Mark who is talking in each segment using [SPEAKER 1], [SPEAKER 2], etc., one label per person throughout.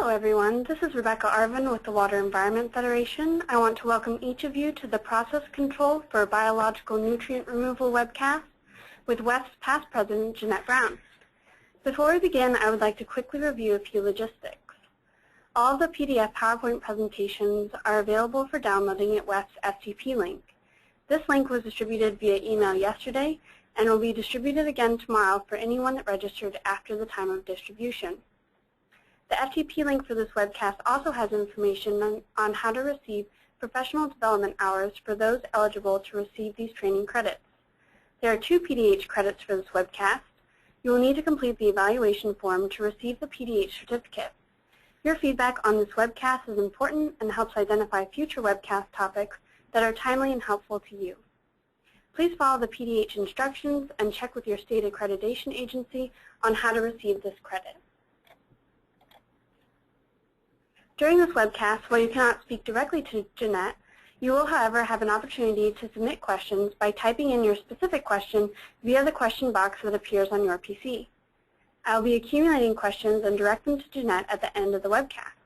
[SPEAKER 1] Hello everyone, this is Rebecca Arvin with the Water Environment Federation. I want to welcome each of you to the Process Control for Biological Nutrient Removal webcast with WEF's past president, Jeanette Brown. Before we begin, I would like to quickly review a few logistics. All of the PDF PowerPoint presentations are available for downloading at WEF's FTP link. This link was distributed via email yesterday and will be distributed again tomorrow for anyone that registered after the time of distribution. The FTP link for this webcast also has information on how to receive professional development hours for those eligible to receive these training credits. There are 2 PDH credits for this webcast. You will need to complete the evaluation form to receive the PDH certificate. Your feedback on this webcast is important and helps identify future webcast topics that are timely and helpful to you. Please follow the PDH instructions and check with your state accreditation agency on how to receive this credit. During this webcast, while you cannot speak directly to Jeanette, you will, however, have an opportunity to submit questions by typing in your specific question via the question box that appears on your PC. I will be accumulating questions and direct them to Jeanette at the end of the webcast.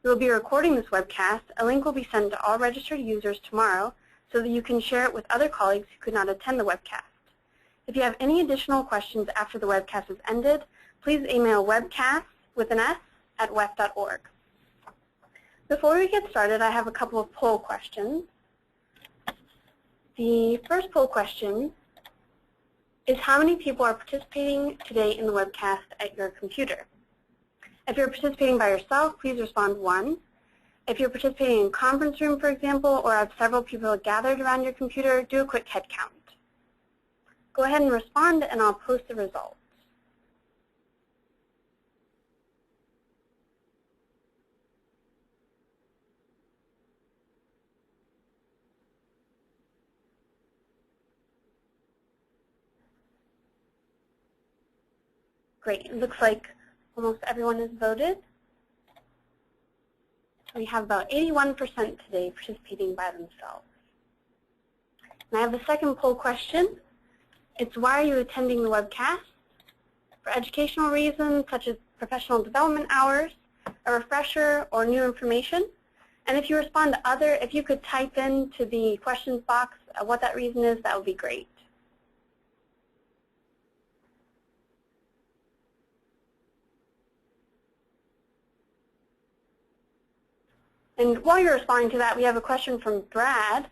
[SPEAKER 1] We will be recording this webcast. A link will be sent to all registered users tomorrow so that you can share it with other colleagues who could not attend the webcast. If you have any additional questions after the webcast is ended, please email webcast with an S at wef.org. Before we get started, I have a couple of poll questions. The first poll question is how many people are participating today in the webcast at your computer? If you're participating by yourself, please respond 1. If you're participating in a conference room, for example, or have several people gathered around your computer, do a quick head count. Go ahead and respond, and I'll post the results. Great. It looks like almost everyone has voted. We have about 81% today participating by themselves. And I have the second poll question. It's why are you attending the webcast? For educational reasons such as professional development hours, a refresher, or new information. And if you respond to other, if you could type into the questions box what that reason is, that would be great. And while you're responding to that, we have a question from Brad.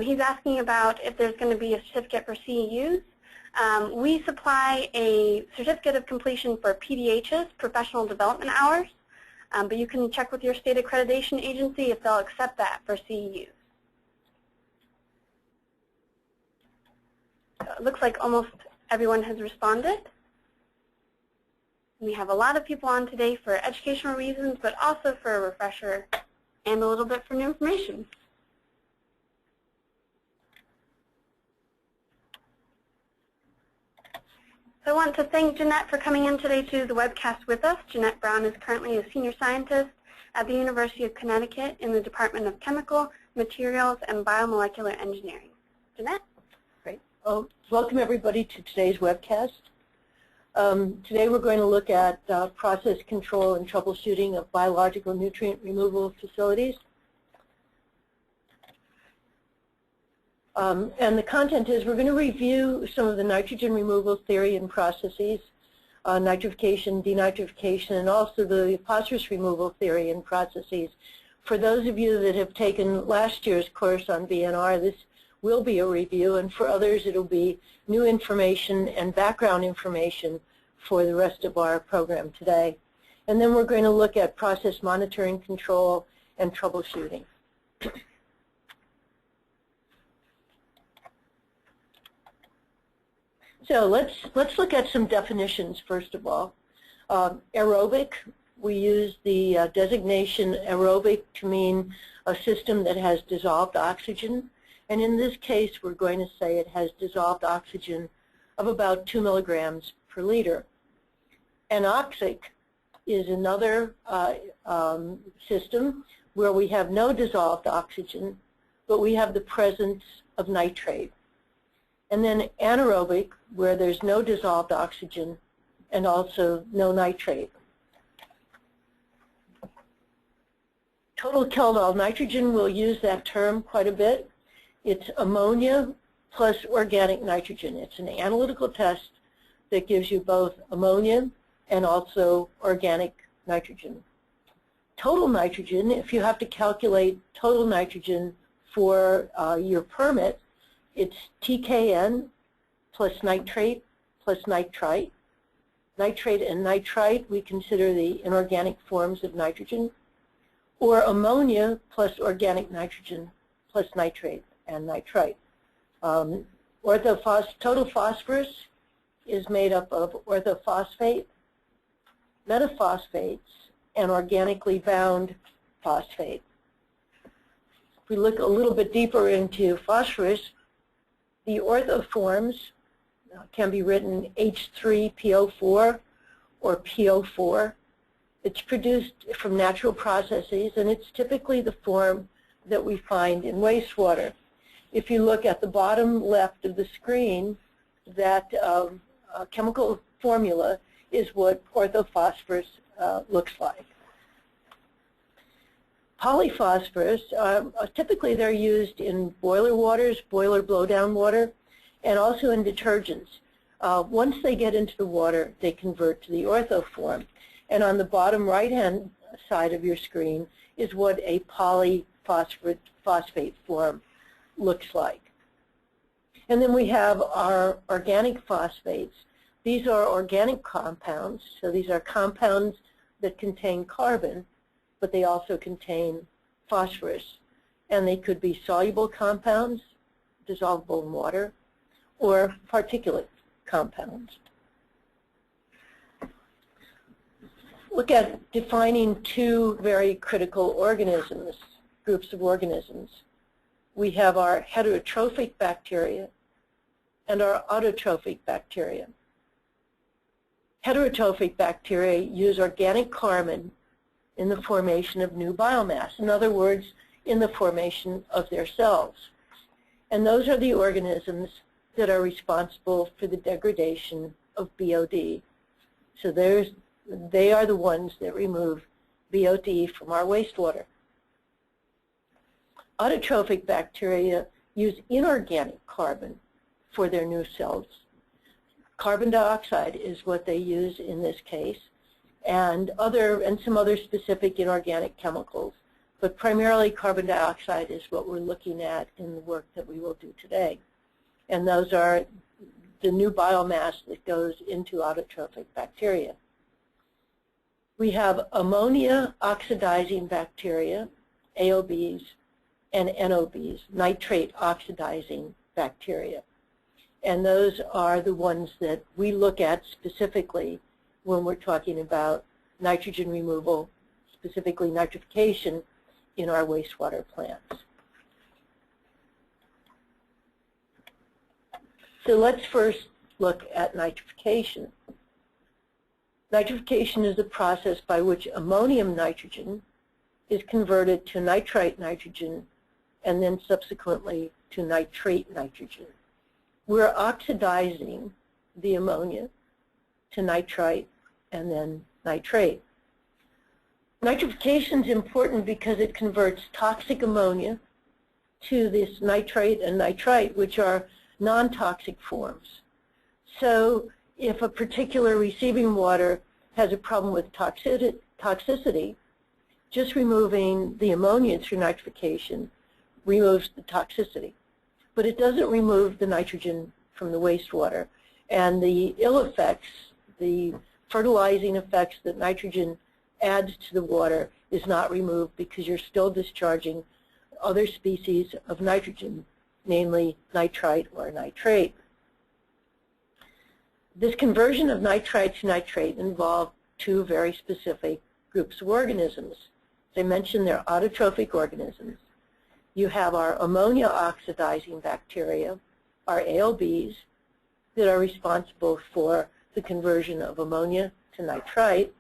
[SPEAKER 1] He's asking about if there's going to be a certificate for CEUs. We supply a certificate of completion for PDHs, professional development hours, but you can check with your state accreditation agency if they'll accept that for CEUs. So it looks like almost everyone has responded. We have a lot of people on today for educational reasons, but also for a refresher and a little bit for new information. So I want to thank Jeanette for coming in today to the webcast with us. Jeanette Brown is currently a senior scientist at the University of Connecticut in the Department of Chemical, Materials, and Biomolecular Engineering. Jeanette?
[SPEAKER 2] Great. Well, welcome everybody to today's webcast. Today we're going to look at process control and troubleshooting of biological nutrient removal facilities. And the content is we're going to review some of the nitrogen removal theory and processes, nitrification, denitrification, and also the phosphorus removal theory and processes. For those of you that have taken last year's course on BNR, this will be a review, and for others it will be new information and background information for the rest of our program today. And then we're going to look at process monitoring, control, and troubleshooting. So let's look at some definitions first of all. Aerobic, we use the designation aerobic to mean a system that has dissolved oxygen. And in this case, we're going to say it has dissolved oxygen of about 2 milligrams per liter. Anoxic is another system where we have no dissolved oxygen, but we have the presence of nitrate. And then anaerobic, where there's no dissolved oxygen and also no nitrate. Total Killed-All Nitrogen, we'll use that term quite a bit. It's ammonia plus organic nitrogen. It's an analytical test that gives you both ammonia and also organic nitrogen. Total nitrogen, if you have to calculate total nitrogen for your permit, it's TKN plus nitrate plus nitrite. Nitrate and nitrite we consider the inorganic forms of nitrogen, or ammonia plus organic nitrogen plus nitrate and nitrite. Total phosphorus is made up of orthophosphate, metaphosphates, and organically bound phosphate. If we look a little bit deeper into phosphorus, the orthoforms can be written H3PO4 or PO4. It's produced from natural processes, and it's typically the form that we find in wastewater. If you look at the bottom left of the screen, that chemical formula is what orthophosphorus looks like. Polyphosphorus, typically they're used in boiler waters, boiler blowdown water, and also in detergents. Once they get into the water, they convert to the ortho form. And on the bottom right-hand side of your screen is what a polyphosphate form looks like. And then we have our organic phosphates. These are organic compounds, so these are compounds that contain carbon, but they also contain phosphorus. And they could be soluble compounds, dissolvable in water, or particulate compounds. Look at defining two very critical organisms, groups of organisms. We have our heterotrophic bacteria and our autotrophic bacteria. Heterotrophic bacteria use organic carbon in the formation of new biomass, in other words, in the formation of their cells. And those are the organisms that are responsible for the degradation of BOD. So they are the ones that remove BOD from our wastewater. Autotrophic bacteria use inorganic carbon for their new cells. Carbon dioxide is what they use in this case, and some other specific inorganic chemicals. But primarily carbon dioxide is what we're looking at in the work that we will do today. And those are the new biomass that goes into autotrophic bacteria. We have ammonia oxidizing bacteria, AOBs, and NOBs, nitrate oxidizing bacteria. And those are the ones that we look at specifically when we're talking about nitrogen removal, specifically nitrification, in our wastewater plants. So let's first look at nitrification. Nitrification is the process by which ammonium nitrogen is converted to nitrite nitrogen and then subsequently to nitrate nitrogen. We're oxidizing the ammonia to nitrite and then nitrate. Nitrification is important because it converts toxic ammonia to this nitrate and nitrite, which are non-toxic forms. So if a particular receiving water has a problem with toxicity, just removing the ammonia through nitrification removes the toxicity. But it doesn't remove the nitrogen from the wastewater. And the ill effects, the fertilizing effects that nitrogen adds to the water is not removed because you're still discharging other species of nitrogen, namely nitrite or nitrate. This conversion of nitrite to nitrate involved two very specific groups of organisms. As I mentioned, they're autotrophic organisms. You have our ammonia oxidizing bacteria, our AOBs, that are responsible for the conversion of ammonia to nitrite,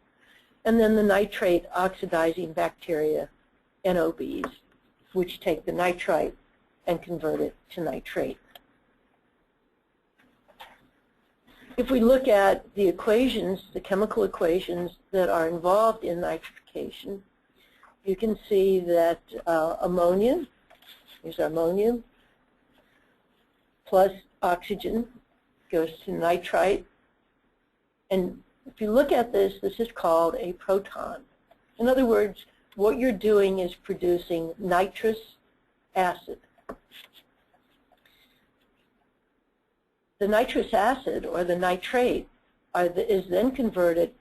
[SPEAKER 2] and then the nitrate oxidizing bacteria, NOBs, which take the nitrite and convert it to nitrate. If we look at the equations, the chemical equations that are involved in nitrification, you can see that ammonia, here's ammonia, plus oxygen goes to nitrite. And if you look at this, this is called a proton. In other words, what you're doing is producing nitrous acid. The nitrous acid, or the nitrate, is then converted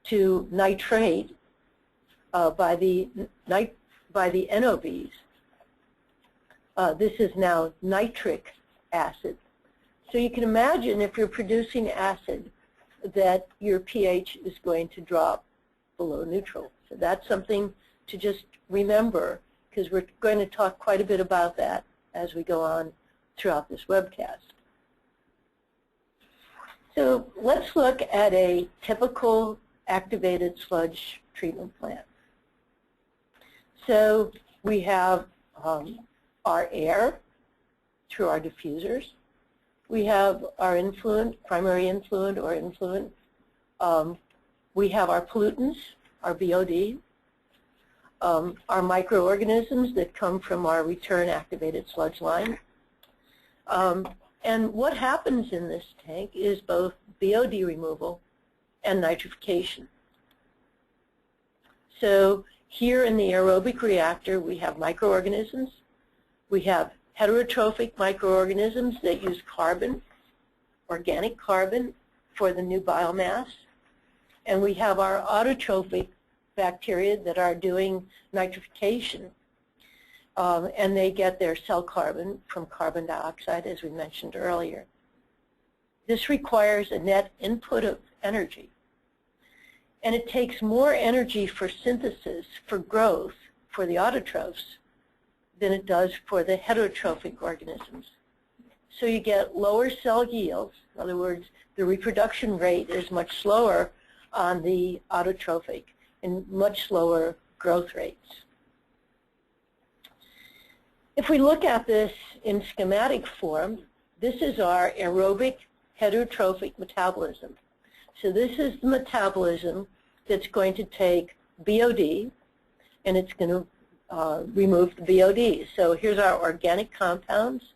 [SPEAKER 2] to nitrate by the NOBs. This is now nitric acid. So you can imagine if you're producing acid that your pH is going to drop below neutral. So that's something to just remember, because we're going to talk quite a bit about that as we go on throughout this webcast. So let's look at a typical activated sludge treatment plant. So we have our air through our diffusers. We have our influent, primary influent or influent. We have our pollutants, our BOD, our microorganisms that come from our return activated sludge line. And what happens in this tank is both BOD removal and nitrification. So here in the aerobic reactor, we have microorganisms. We have heterotrophic microorganisms that use carbon, organic carbon, for the new biomass. And we have our autotrophic bacteria that are doing nitrification. And they get their cell carbon from carbon dioxide, as we mentioned earlier. This requires a net input of energy. And it takes more energy for synthesis, for growth, for the autotrophs, than it does for the heterotrophic organisms. So you get lower cell yields. In other words, the reproduction rate is much slower on the autotrophic and much slower growth rates. If we look at this in schematic form, this is our aerobic heterotrophic metabolism. So this is the metabolism that's going to take BOD, and it's going to remove the BOD. So here's our organic compounds,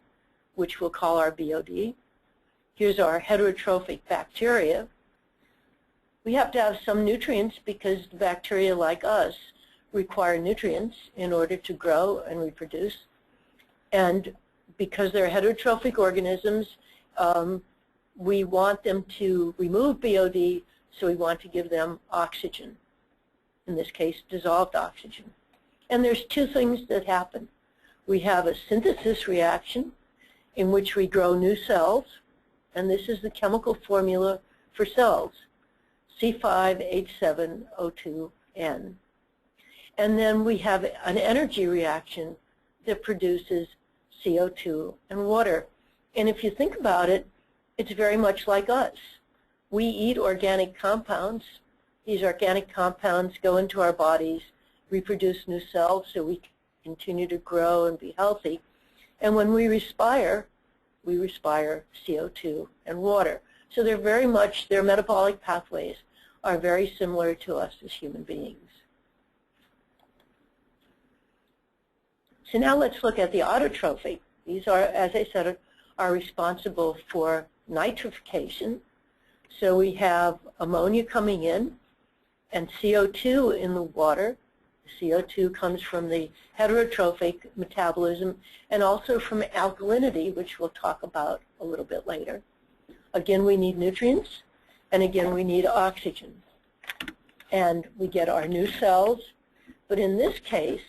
[SPEAKER 2] which we'll call our BOD. Here's our heterotrophic bacteria. We have to have some nutrients because the bacteria, like us, require nutrients in order to grow and reproduce. And because they're heterotrophic organisms, we want them to remove BOD, so we want to give them oxygen, in this case dissolved oxygen. And there's two things that happen. We have a synthesis reaction in which we grow new cells, and this is the chemical formula for cells, C5H7O2N. And then we have an energy reaction that produces CO2 and water. And if you think about it, it's very much like us. We eat organic compounds. These organic compounds go into our bodies, reproduce new cells so we continue to grow and be healthy. And when we respire CO2 and water. So they're very much, their metabolic pathways are very similar to us as human beings. So now let's look at the autotrophic. These are, as I said, are responsible for nitrification. So we have ammonia coming in and CO2 in the water. CO2 comes from the heterotrophic metabolism and also from alkalinity, which we'll talk about a little bit later. Again, we need nutrients, and again, we need oxygen. And we get our new cells, but in this case,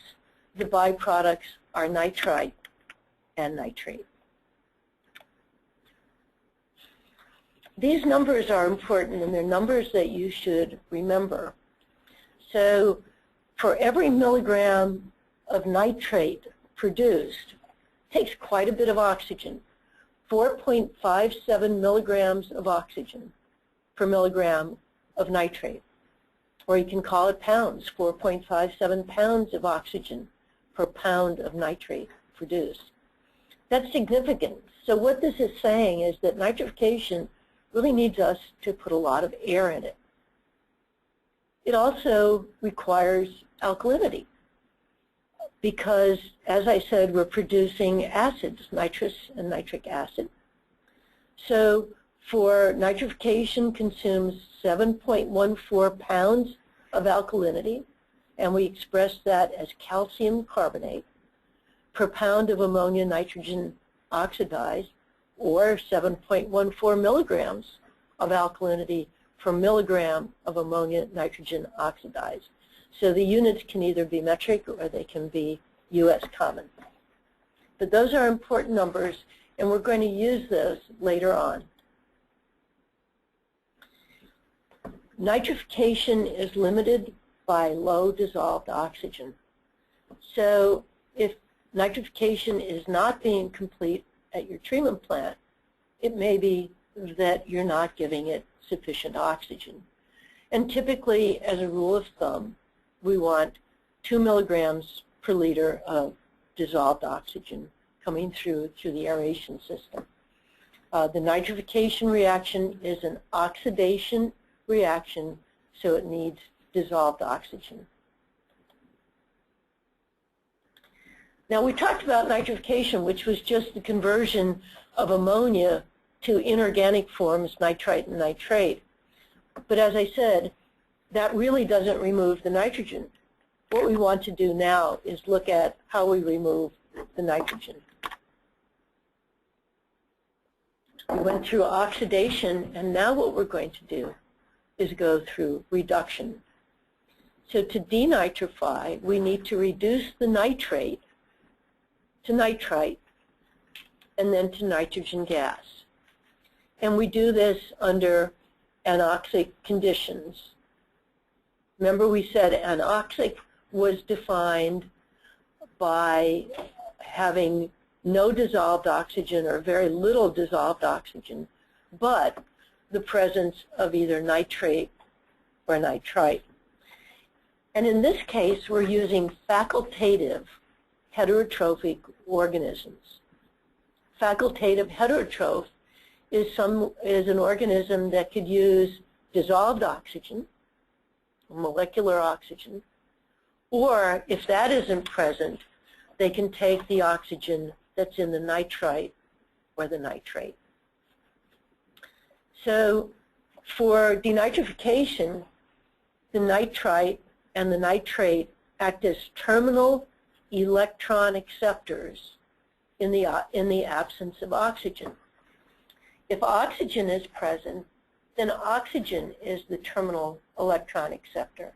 [SPEAKER 2] the byproducts are nitrite and nitrate. These numbers are important, and they're numbers that you should remember. So for every milligram of nitrate produced, it takes quite a bit of oxygen, 4.57 milligrams of oxygen per milligram of nitrate. Or you can call it pounds, 4.57 pounds of oxygen per pound of nitrate produced. That's significant. So what this is saying is that nitrification really needs us to put a lot of air in it. It also requires alkalinity. because, as I said, we're producing acids, nitrous and nitric acid. So for nitrification consumes 7.14 pounds of alkalinity, and we express that as calcium carbonate per pound of ammonia nitrogen oxidized, or 7.14 milligrams of alkalinity per milligram of ammonia nitrogen oxidized. So the units can either be metric or they can be US common. But those are important numbers, and we're going to use those later on. Nitrification is limited by low dissolved oxygen. So if nitrification is not being complete at your treatment plant, it may be that you're not giving it sufficient oxygen. And typically, as a rule of thumb, we want 2 milligrams per liter of dissolved oxygen coming through the aeration system. The nitrification reaction is an oxidation reaction, so it needs dissolved oxygen. Now, we talked about nitrification, which was just the conversion of ammonia to inorganic forms, nitrite and nitrate. But as I said, that really doesn't remove the nitrogen. What we want to do now is look at how we remove the nitrogen. We went through oxidation, and now what we're going to do is go through reduction. So to denitrify, we need to reduce the nitrate to nitrite and then to nitrogen gas. And we do this under anoxic conditions. Remember, we said anoxic was defined by having no dissolved oxygen or very little dissolved oxygen, but the presence of either nitrate or nitrite. And in this case, we're using facultative heterotrophic organisms. Facultative heterotroph is an organism that could use dissolved oxygen, molecular oxygen, or if that isn't present, they can take the oxygen that's in the nitrite or the nitrate. So for denitrification, the nitrite and the nitrate act as terminal electron acceptors in the absence of oxygen. If oxygen is present, then oxygen is the terminal electron acceptor.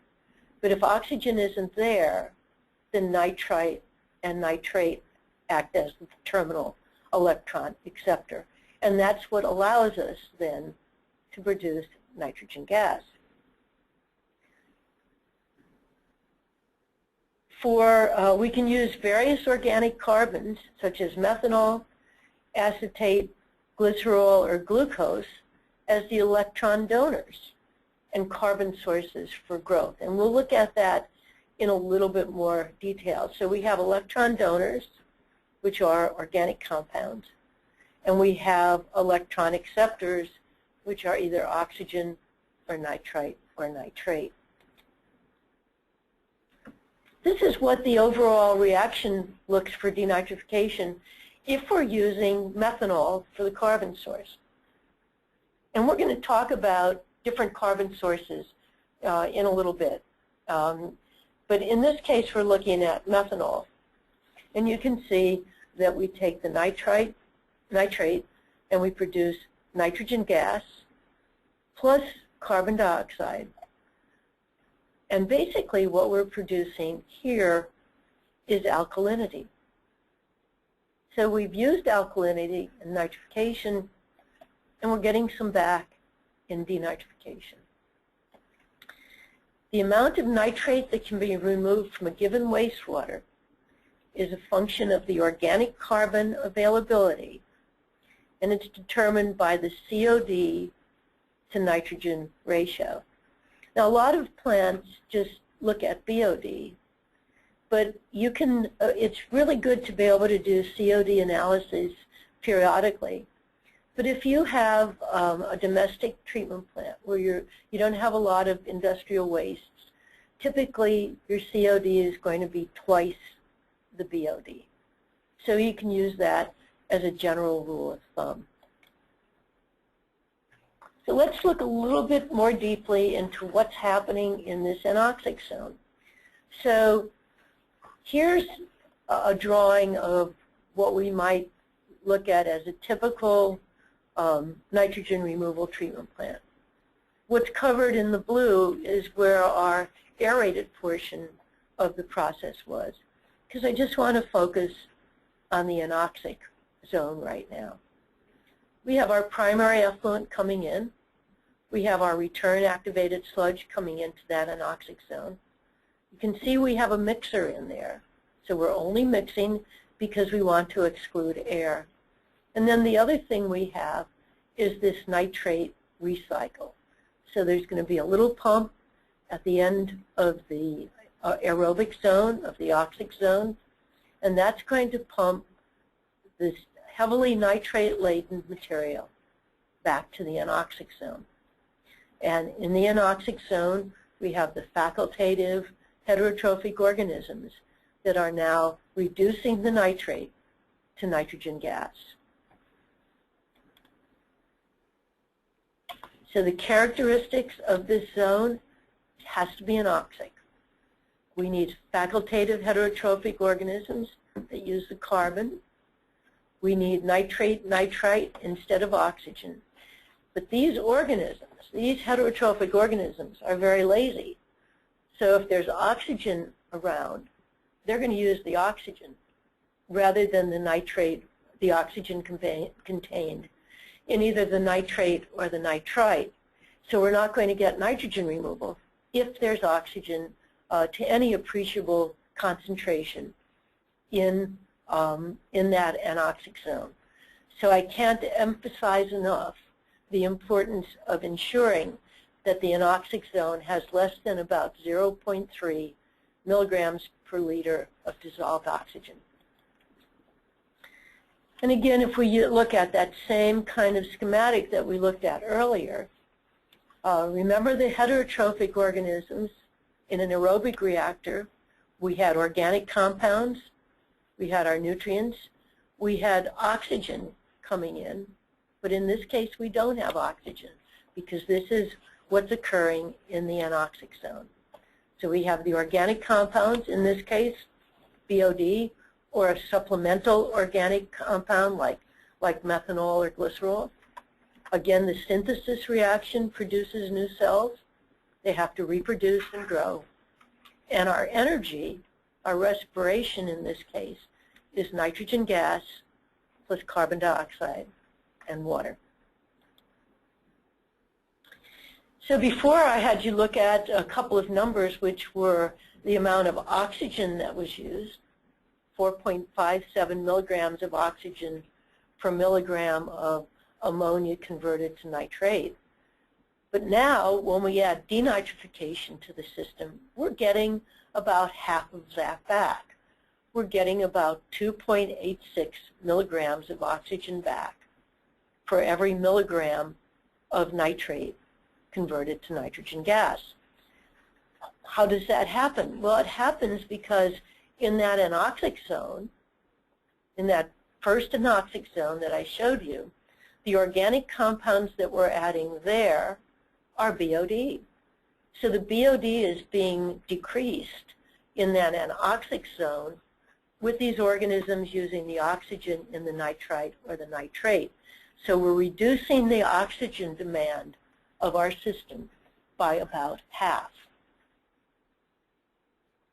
[SPEAKER 2] But if oxygen isn't there, then nitrite and nitrate act as the terminal electron acceptor. And that's what allows us then to produce nitrogen gas. We can use various organic carbons, such as methanol, acetate, glycerol, or glucose, as the electron donors and carbon sources for growth. And we'll look at that in a little bit more detail. So we have electron donors, which are organic compounds, and we have electron acceptors, which are either oxygen or nitrite or nitrate. This is what the overall reaction looks for denitrification if we're using methanol for the carbon source. And we're going to talk about different carbon sources in a little bit. But in this case, we're looking at methanol. And you can see that we take the nitrate, and we produce nitrogen gas plus carbon dioxide. And basically what we're producing here is alkalinity. So we've used alkalinity in nitrification, and we're getting some back in denitrification. The amount of nitrate that can be removed from a given wastewater is a function of the organic carbon availability, and it's determined by the COD to nitrogen ratio. Now, a lot of plants just look at BOD, but you can, it's really good to be able to do COD analysis periodically. But if you have a domestic treatment plant where you don't have a lot of industrial wastes, typically your COD is going to be twice the BOD. So you can use that as a general rule of thumb. So let's look a little bit more deeply into what's happening in this anoxic zone. So here's a drawing of what we might look at as a typical nitrogen removal treatment plant. What's covered in the blue is where our aerated portion of the process was, because I just want to focus on the anoxic zone right now. We have our primary effluent coming in. We have our return activated sludge coming into that anoxic zone. You can see we have a mixer in there. So we're only mixing because we want to exclude air. And then the other thing we have is this nitrate recycle. So there's going to be a little pump at the end of the aerobic zone, of the oxic zone, and that's going to pump this heavily nitrate-laden material back to the anoxic zone. And in the anoxic zone, we have the facultative heterotrophic organisms that are now reducing the nitrate to nitrogen gas. So the characteristics of this zone has to be anoxic. We need facultative heterotrophic organisms that use the carbon. We need nitrate, nitrite instead of oxygen. But these organisms, these heterotrophic organisms, are very lazy. So if there's oxygen around, they're going to use the oxygen rather than the nitrate, the oxygen contained in either the nitrate or the nitrite. So we're not going to get nitrogen removal if there's oxygen to any appreciable concentration in that anoxic zone. So I can't emphasize enough the importance of ensuring that the anoxic zone has less than about 0.3 milligrams per liter of dissolved oxygen. And again, if we look at that same kind of schematic that we looked at earlier, remember the heterotrophic organisms in an aerobic reactor. We had organic compounds, we had our nutrients, we had oxygen coming in, but in this case we don't have oxygen because this is what's occurring in the anoxic zone. So we have the organic compounds, in this case BOD, or a supplemental organic compound like methanol or glycerol. Again, the synthesis reaction produces new cells. They have to reproduce and grow. And our energy, our respiration in this case, is nitrogen gas plus carbon dioxide and water. So before I had you look at a couple of numbers, which were the amount of oxygen that was used, 4.57 milligrams of oxygen per milligram of ammonia converted to nitrate. But now, when we add denitrification to the system, we're getting about half of that back. We're getting about 2.86 milligrams of oxygen back for every milligram of nitrate converted to nitrogen gas. How does that happen? Well, it happens because in that anoxic zone, in that first anoxic zone that I showed you, the organic compounds that we're adding there are BOD. So the BOD is being decreased in that anoxic zone with these organisms using the oxygen in the nitrite or the nitrate. So we're reducing the oxygen demand of our system by about half.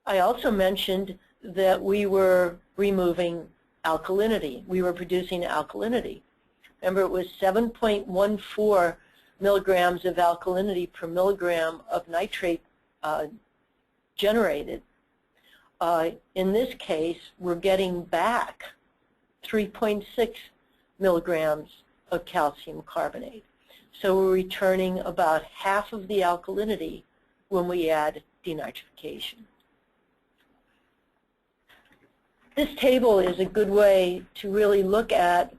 [SPEAKER 2] I also mentioned that we were removing alkalinity. We were producing alkalinity. Remember, it was 7.14 milligrams of alkalinity per milligram of nitrate generated. In this case, we're getting back 3.6 milligrams of calcium carbonate. So we're returning about half of the alkalinity when we add denitrification. This table is a good way to really look at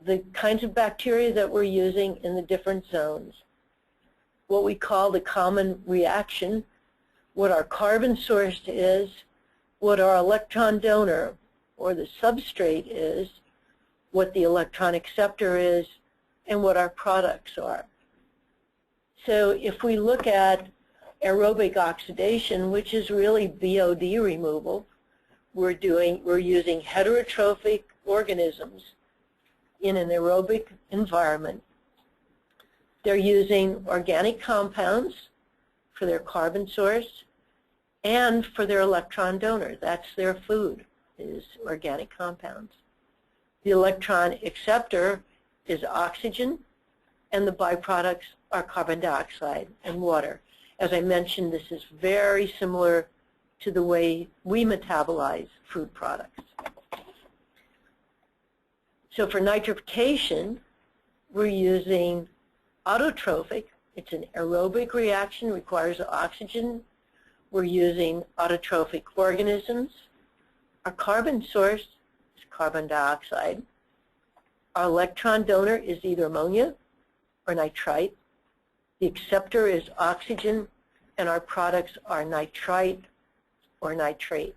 [SPEAKER 2] the kinds of bacteria that we're using in the different zones, what we call the common reaction, what our carbon source is, what our electron donor, or the substrate is, what the electron acceptor is, and what our products are. So if we look at aerobic oxidation, which is really BOD removal, we're using heterotrophic organisms in an aerobic environment. They're using organic compounds for their carbon source and for their electron donor. That's their food, is organic compounds. The electron acceptor is oxygen, and the byproducts are carbon dioxide and water. As I mentioned, this is very similar to the way we metabolize food products. So for nitrification, we're using autotrophic. It's an aerobic reaction, requires oxygen. We're using autotrophic organisms. Our carbon source is carbon dioxide. Our electron donor is either ammonia or nitrite. The acceptor is oxygen, and our products are nitrite or nitrate.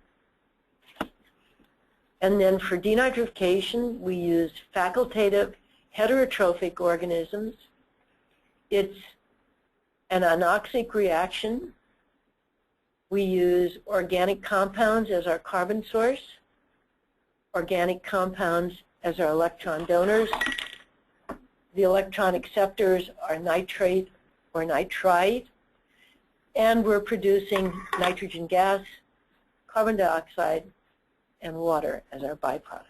[SPEAKER 2] And then for denitrification, we use facultative heterotrophic organisms. It's an anoxic reaction. We use organic compounds as our carbon source, organic compounds as our electron donors. The electron acceptors are nitrate or nitrite, and we're producing nitrogen gas, carbon dioxide, and water as our byproducts.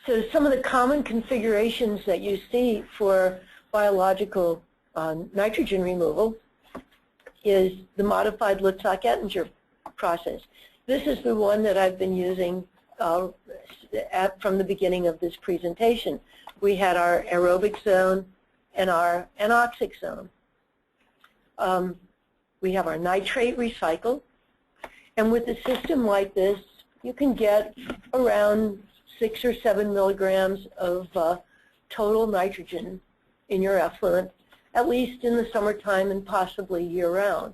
[SPEAKER 2] So some of the common configurations that you see for biological nitrogen removal is the modified Litzak-Ettinger process. This is the one that I've been using from the beginning of this presentation. We had our aerobic zone and our anoxic zone. We have our nitrate recycle, and with a system like this, you can get around 6 or 7 milligrams of total nitrogen in your effluent, at least in the summertime and possibly year-round.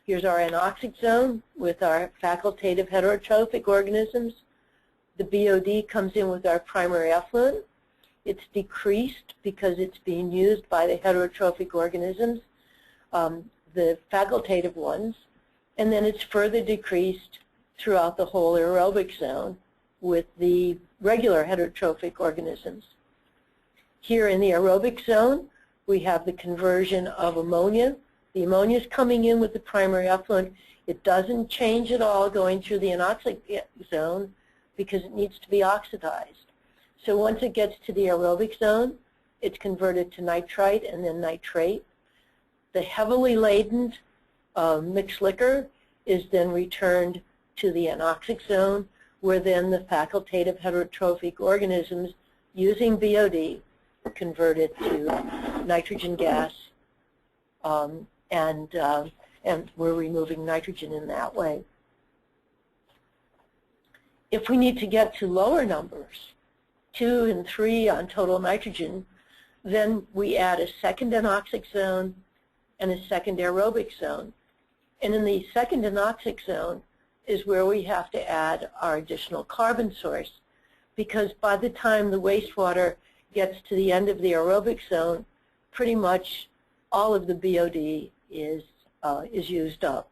[SPEAKER 2] Here's our anoxic zone with our facultative heterotrophic organisms. The BOD comes in with our primary effluent. It's decreased because it's being used by the heterotrophic organisms, the facultative ones, and then it's further decreased throughout the whole aerobic zone with the regular heterotrophic organisms. Here in the aerobic zone, we have the conversion of ammonia. The ammonia is coming in with the primary effluent. It doesn't change at all going through the anoxic zone because it needs to be oxidized. So once it gets to the aerobic zone, it's converted to nitrite and then nitrate. The heavily laden mixed liquor is then returned to the anoxic zone, where then the facultative heterotrophic organisms using BOD convert it to nitrogen gas, and we're removing nitrogen in that way. If we need to get to lower numbers, 2 and 3 on total nitrogen, then we add a second anoxic zone and a second aerobic zone. And in the second anoxic zone is where we have to add our additional carbon source, because by the time the wastewater gets to the end of the aerobic zone, pretty much all of the BOD is used up.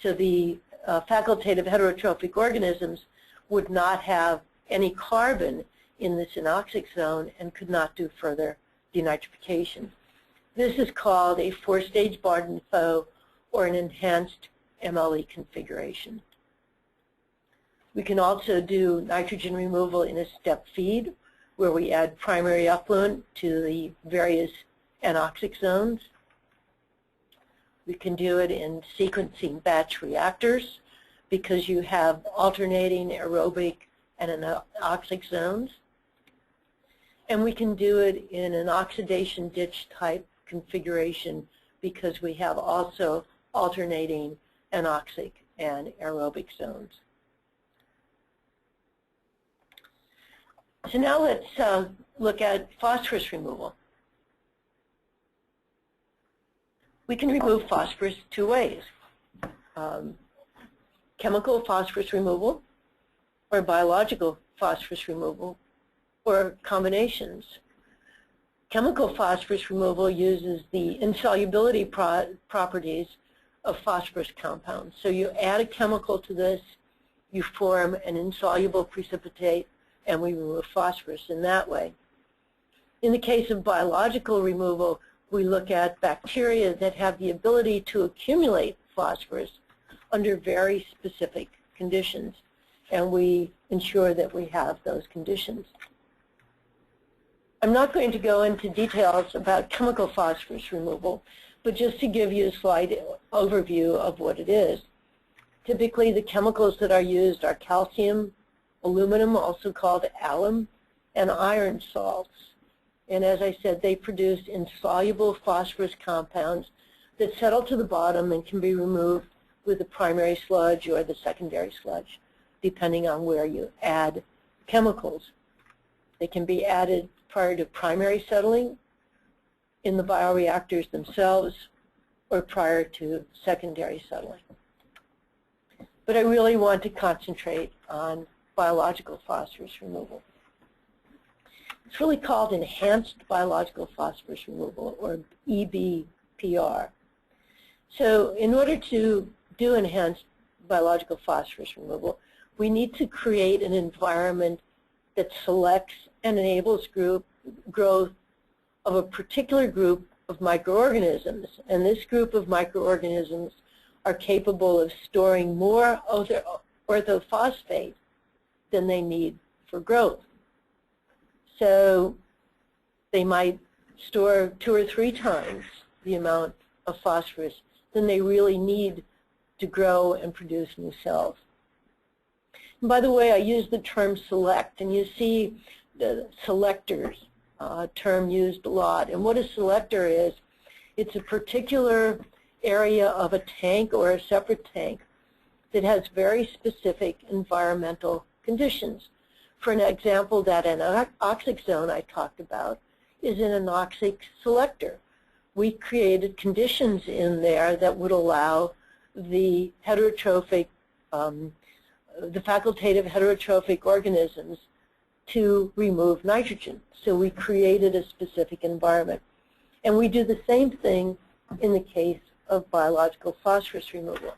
[SPEAKER 2] So the facultative heterotrophic organisms would not have any carbon in this anoxic zone and could not do further denitrification. This is called a 4-stage Barden-Foe or an enhanced MLE configuration. We can also do nitrogen removal in a step feed, where we add primary effluent to the various anoxic zones. We can do it in sequencing batch reactors, because you have alternating aerobic and anoxic zones. And we can do it in an oxidation ditch type configuration, because we have also alternating anoxic and aerobic zones. So now let's look at phosphorus removal. We can remove phosphorus 2 ways. chemical phosphorus removal or biological phosphorus removal or combinations. Chemical phosphorus removal uses the insolubility properties of phosphorus compounds. So you add a chemical to this, you form an insoluble precipitate, and we remove phosphorus in that way. In the case of biological removal, we look at bacteria that have the ability to accumulate phosphorus under very specific conditions, and we ensure that we have those conditions. I'm not going to go into details about chemical phosphorus removal, but just to give you a slight overview of what it is. Typically, the chemicals that are used are calcium, aluminum, also called alum, and iron salts. And as I said, they produce insoluble phosphorus compounds that settle to the bottom and can be removed with the primary sludge or the secondary sludge, depending on where you add chemicals. They can be added prior to primary settling in the bioreactors themselves or prior to secondary settling. But I really want to concentrate on biological phosphorus removal. It's really called enhanced biological phosphorus removal, or EBPR. So in order to do enhanced biological phosphorus removal, we need to create an environment that selects and enables growth of a particular group of microorganisms. And this group of microorganisms are capable of storing more orthophosphate than they need for growth. So they might store 2 or 3 times the amount of phosphorus than they really need to grow and produce new cells. And by the way, I use the term select, and you see the selectors term used a lot. And what a selector is, it's a particular area of a tank or a separate tank that has very specific environmental conditions. For an example, that anoxic zone I talked about is an anoxic selector. We created conditions in there that would allow the heterotrophic, the facultative heterotrophic organisms to remove nitrogen. So we created a specific environment. And we do the same thing in the case of biological phosphorus removal.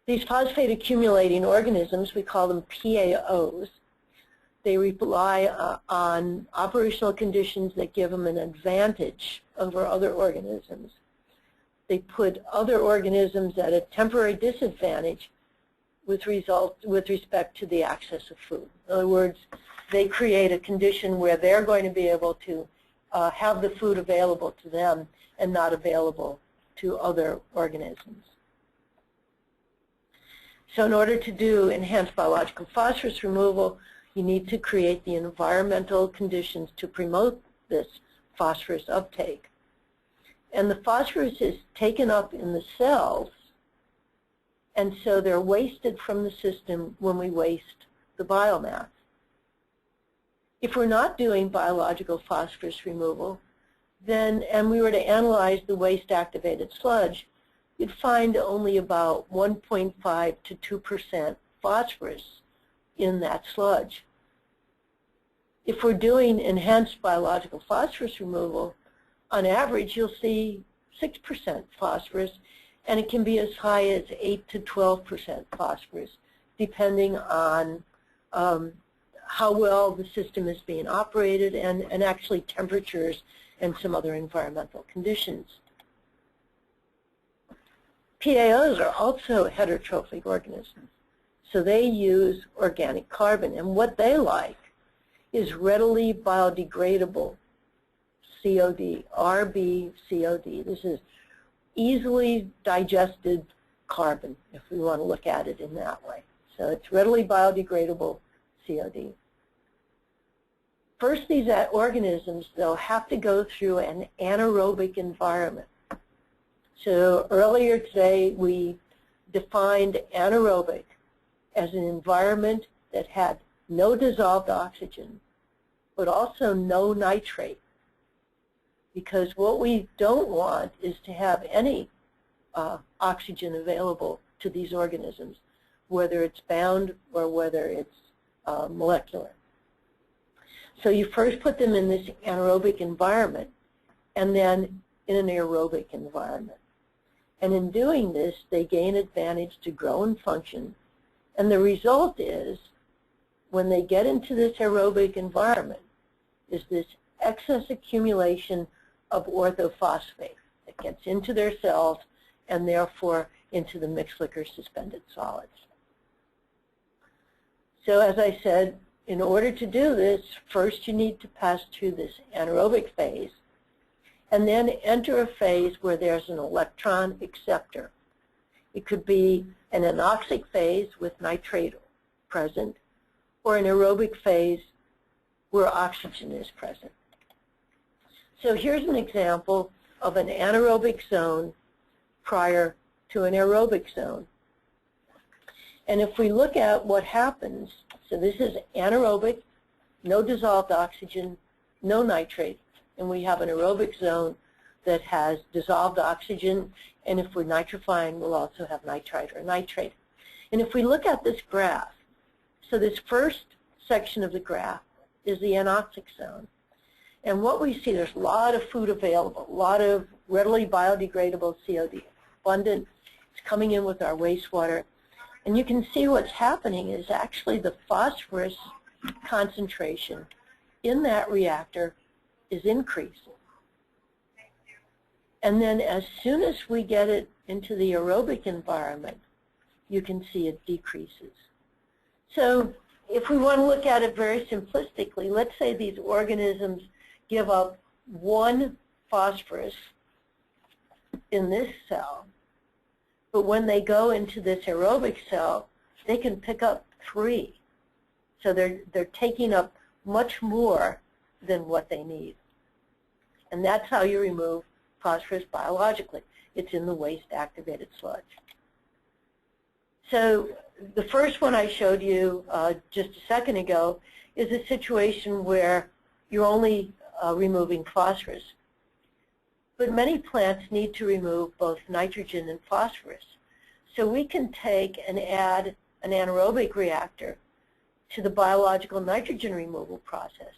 [SPEAKER 2] These phosphate accumulating organisms, we call them PAOs. They rely on operational conditions that give them an advantage over other organisms. They put other organisms at a temporary disadvantage with respect to the access of food. In other words, they create a condition where they're going to be able to have the food available to them and not available to other organisms. So in order to do enhanced biological phosphorus removal, you need to create the environmental conditions to promote this phosphorus uptake. And the phosphorus is taken up in the cells, and so they're wasted from the system when we waste the biomass. If we're not doing biological phosphorus removal, then, and we were to analyze the waste-activated sludge, you'd find only about 1.5 to 2% phosphorus in that sludge. If we're doing enhanced biological phosphorus removal, on average you'll see 6% phosphorus, and it can be as high as 8 to 12% phosphorus, depending on how well the system is being operated and actually temperatures and some other environmental conditions. PAOs are also heterotrophic organisms, so they use organic carbon, and what they like is readily biodegradable COD, RBCOD. This is easily digested carbon, if we want to look at it in that way. So it's readily biodegradable COD. First, these organisms, though, have to go through an anaerobic environment. So earlier today, we defined anaerobic as an environment that had no dissolved oxygen, but also no nitrate. Because what we don't want is to have any oxygen available to these organisms, whether it's bound or whether it's molecular. So you first put them in this anaerobic environment and then in an aerobic environment. And in doing this, they gain advantage to grow and function. And the result is, when they get into this aerobic environment, is this excess accumulation of orthophosphate that gets into their cells and therefore into the mixed liquor suspended solids. So as I said, in order to do this, first you need to pass through this anaerobic phase and then enter a phase where there's an electron acceptor. It could be an anoxic phase with nitrate present or an aerobic phase where oxygen is present. So here's an example of an anaerobic zone prior to an aerobic zone. And if we look at what happens, so this is anaerobic, no dissolved oxygen, no nitrate, and we have an aerobic zone that has dissolved oxygen, and if we're nitrifying, we'll also have nitrite or nitrate. And if we look at this graph, so this first section of the graph is the anoxic zone. And what we see, there's a lot of food available, a lot of readily biodegradable COD, abundant. It's coming in with our wastewater. And you can see what's happening is actually the phosphorus concentration in that reactor is increasing. And then as soon as we get it into the aerobic environment, you can see it decreases. So if we want to look at it very simplistically, let's say these organisms give up 1 phosphorus in this cell, but when they go into this aerobic cell, they can pick up 3. So they're taking up much more than what they need. And that's how you remove phosphorus biologically. It's in the waste-activated sludge. So the first one I showed you just a second ago is a situation where you're only removing phosphorus. But many plants need to remove both nitrogen and phosphorus. So we can take and add an anaerobic reactor to the biological nitrogen removal process.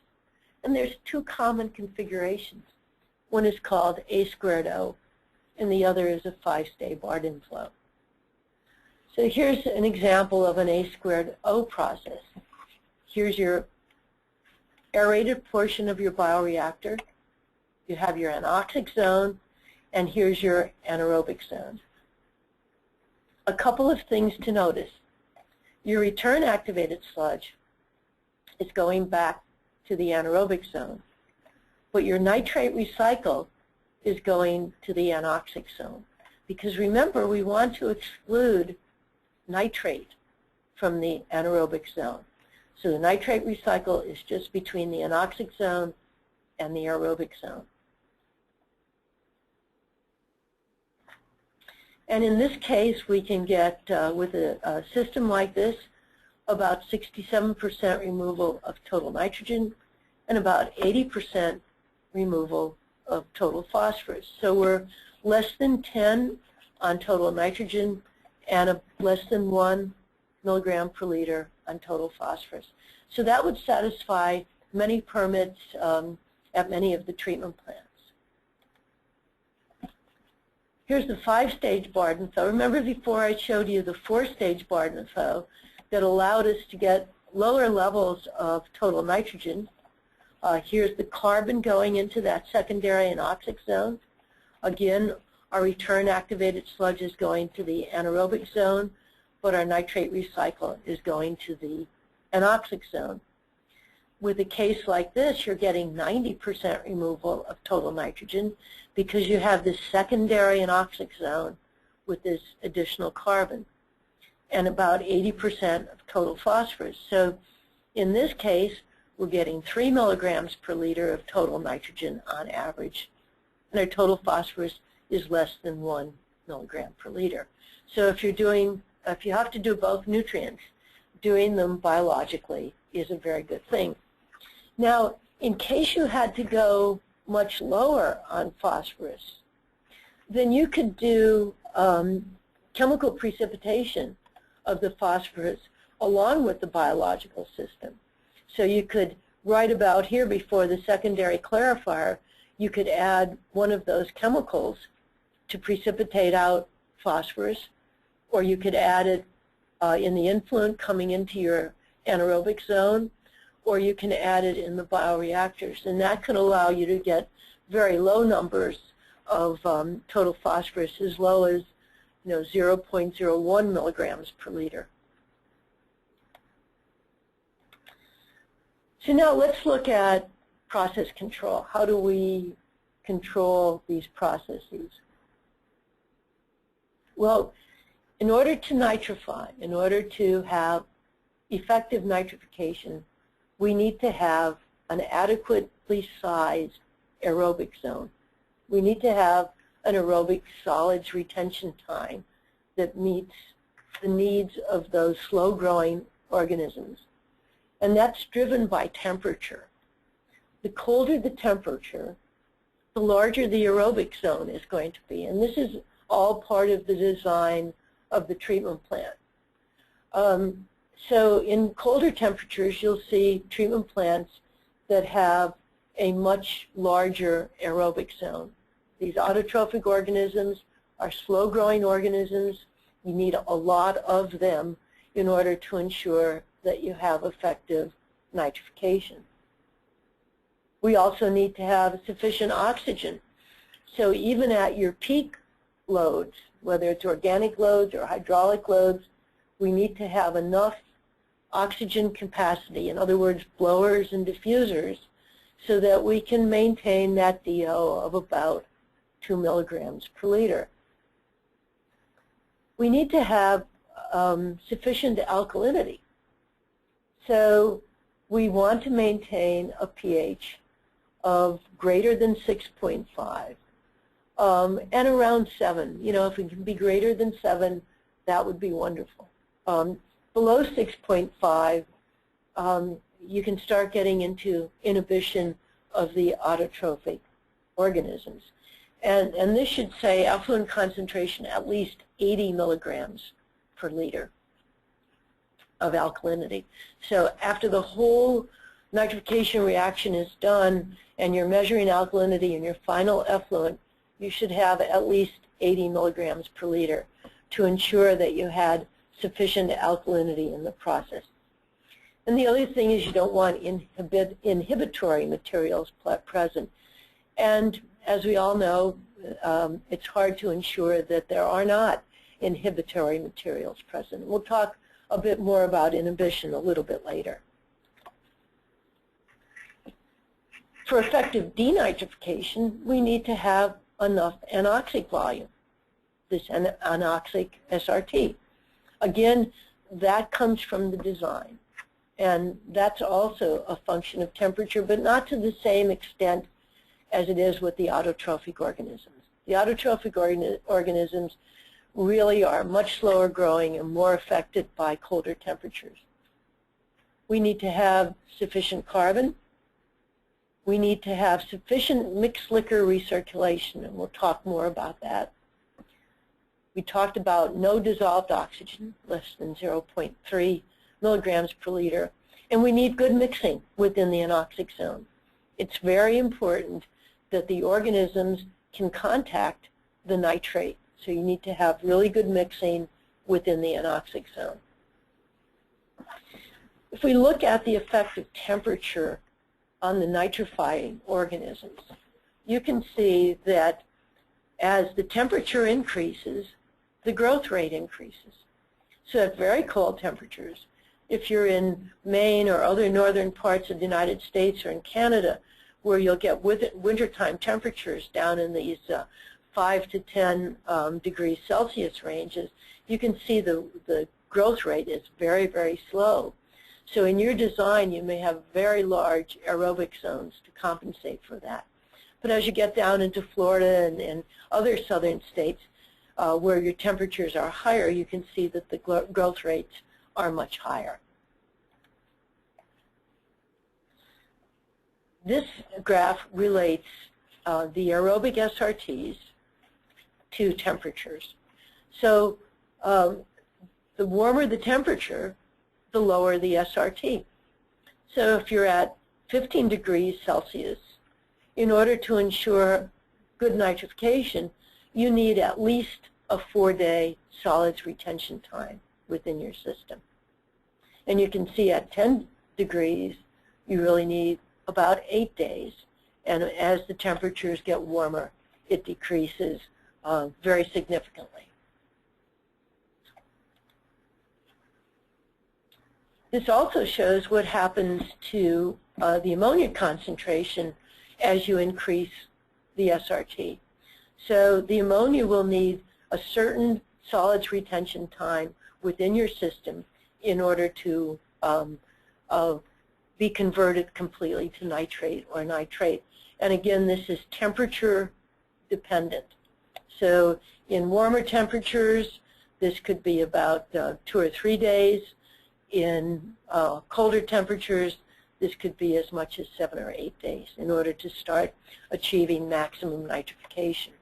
[SPEAKER 2] And there's 2 common configurations. One is called A squared O, and the other is a 5-stage Barden flow. So here's an example of an A squared O process. Here's your aerated portion of your bioreactor. You have your anoxic zone, and here's your anaerobic zone. A couple of things to notice. Your return activated sludge is going back to the anaerobic zone, but your nitrate recycle is going to the anoxic zone. Because remember, we want to exclude nitrate from the anaerobic zone. So the nitrate recycle is just between the anoxic zone and the aerobic zone. And in this case, we can get, with a system like this, about 67% removal of total nitrogen and about 80% removal of total phosphorus. So we're less than 10 on total nitrogen and less than 1 milligram per liter on total phosphorus. So that would satisfy many permits at many of the treatment plants. Here's the 5-stage Barden flow. Remember before I showed you the 4-stage Barden flow that allowed us to get lower levels of total nitrogen. Here's the carbon going into that secondary anoxic zone. Again, our return activated sludge is going to the anaerobic zone, but our nitrate recycle is going to the anoxic zone. With a case like this, you're getting 90% removal of total nitrogen because you have this secondary anoxic zone with this additional carbon, and about 80% of total phosphorus. So in this case, we're getting 3 milligrams per liter of total nitrogen on average, and our total phosphorus is less than 1 milligram per liter. So if you have to do both nutrients, doing them biologically is a very good thing. Now, in case you had to go much lower on phosphorus, then you could do chemical precipitation of the phosphorus along with the biological system. So you could, right about here before the secondary clarifier, you could add one of those chemicals to precipitate out phosphorus, or you could add it in the influent coming into your anaerobic zone, or you can add it in the bioreactors. And that can allow you to get very low numbers of total phosphorus, as low as 0.01 milligrams per liter. So now let's look at process control. How do we control these processes? Well, in order to nitrify, in order to have effective nitrification, we need to have an adequately sized aerobic zone. We need to have an aerobic solids retention time that meets the needs of those slow-growing organisms. And that's driven by temperature. The colder the temperature, the larger the aerobic zone is going to be. And this is all part of the design of the treatment plant. So in colder temperatures, you'll see treatment plants that have a much larger aerobic zone. These autotrophic organisms are slow-growing organisms. You need a lot of them in order to ensure that you have effective nitrification. We also need to have sufficient oxygen. So even at your peak loads, whether it's organic loads or hydraulic loads, we need to have enough oxygen capacity, in other words, blowers and diffusers, so that we can maintain that DO of about 2 milligrams per liter. We need to have sufficient alkalinity. So we want to maintain a pH of greater than 6.5 and around 7. If it can be greater than 7, that would be wonderful. Below 6.5, you can start getting into inhibition of the autotrophic organisms. And this should say effluent concentration at least 80 milligrams per liter of alkalinity. So after the whole nitrification reaction is done and you're measuring alkalinity in your final effluent, you should have at least 80 milligrams per liter to ensure that you had sufficient alkalinity in the process. And the other thing is you don't want inhibitory materials present. And as we all know, it's hard to ensure that there are not inhibitory materials present. We'll talk a bit more about inhibition a little bit later. For effective denitrification, we need to have enough anoxic volume, this anoxic SRT. Again, that comes from the design. And that's also a function of temperature, but not to the same extent as it is with the autotrophic organisms. The autotrophic organisms really are much slower growing and more affected by colder temperatures. We need to have sufficient carbon. We need to have sufficient mixed liquor recirculation, and we'll talk more about that. We talked about no dissolved oxygen, less than 0.3 milligrams per liter, and we need good mixing within the anoxic zone. It's very important that the organisms can contact the nitrate, so you need to have really good mixing within the anoxic zone. If we look at the effect of temperature on the nitrifying organisms, you can see that as the temperature increases, the growth rate increases. So at very cold temperatures, if you're in Maine or other northern parts of the United States or in Canada, where you'll get wintertime temperatures down in these 5 to 10 degrees Celsius ranges, you can see the growth rate is very, very slow. So in your design, you may have very large aerobic zones to compensate for that. But as you get down into Florida and other southern states where your temperatures are higher, you can see that the growth rates are much higher. This graph relates the aerobic SRTs to temperatures. So the warmer the temperature, the lower the SRT. So if you're at 15 degrees Celsius, in order to ensure good nitrification, you need at least a 4-day solids retention time within your system. And you can see at 10 degrees, you really need about 8 days. And as the temperatures get warmer, it decreases very significantly. This also shows what happens to the ammonia concentration as you increase the SRT. So the ammonia will need a certain solids retention time within your system in order to be converted completely to nitrate or nitrate. And again, this is temperature dependent. So in warmer temperatures, this could be about 2 or 3 days. In colder temperatures, this could be as much as 7 or 8 days in order to start achieving maximum nitrification.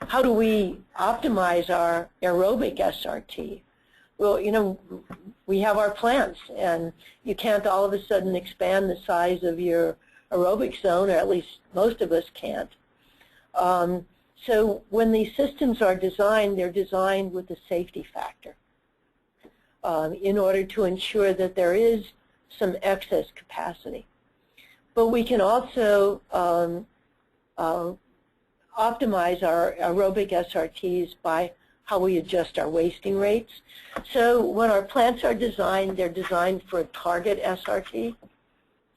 [SPEAKER 2] How do we optimize our aerobic SRT? Well, you know, we have our plants, and you can't all of a sudden expand the size of your aerobic zone, or at least most of us can't. So when these systems are designed, they're designed with a safety factor in order to ensure that there is some excess capacity. But we can also optimize our aerobic SRTs by how we adjust our wasting rates. So when our plants are designed, they're designed for a target SRT,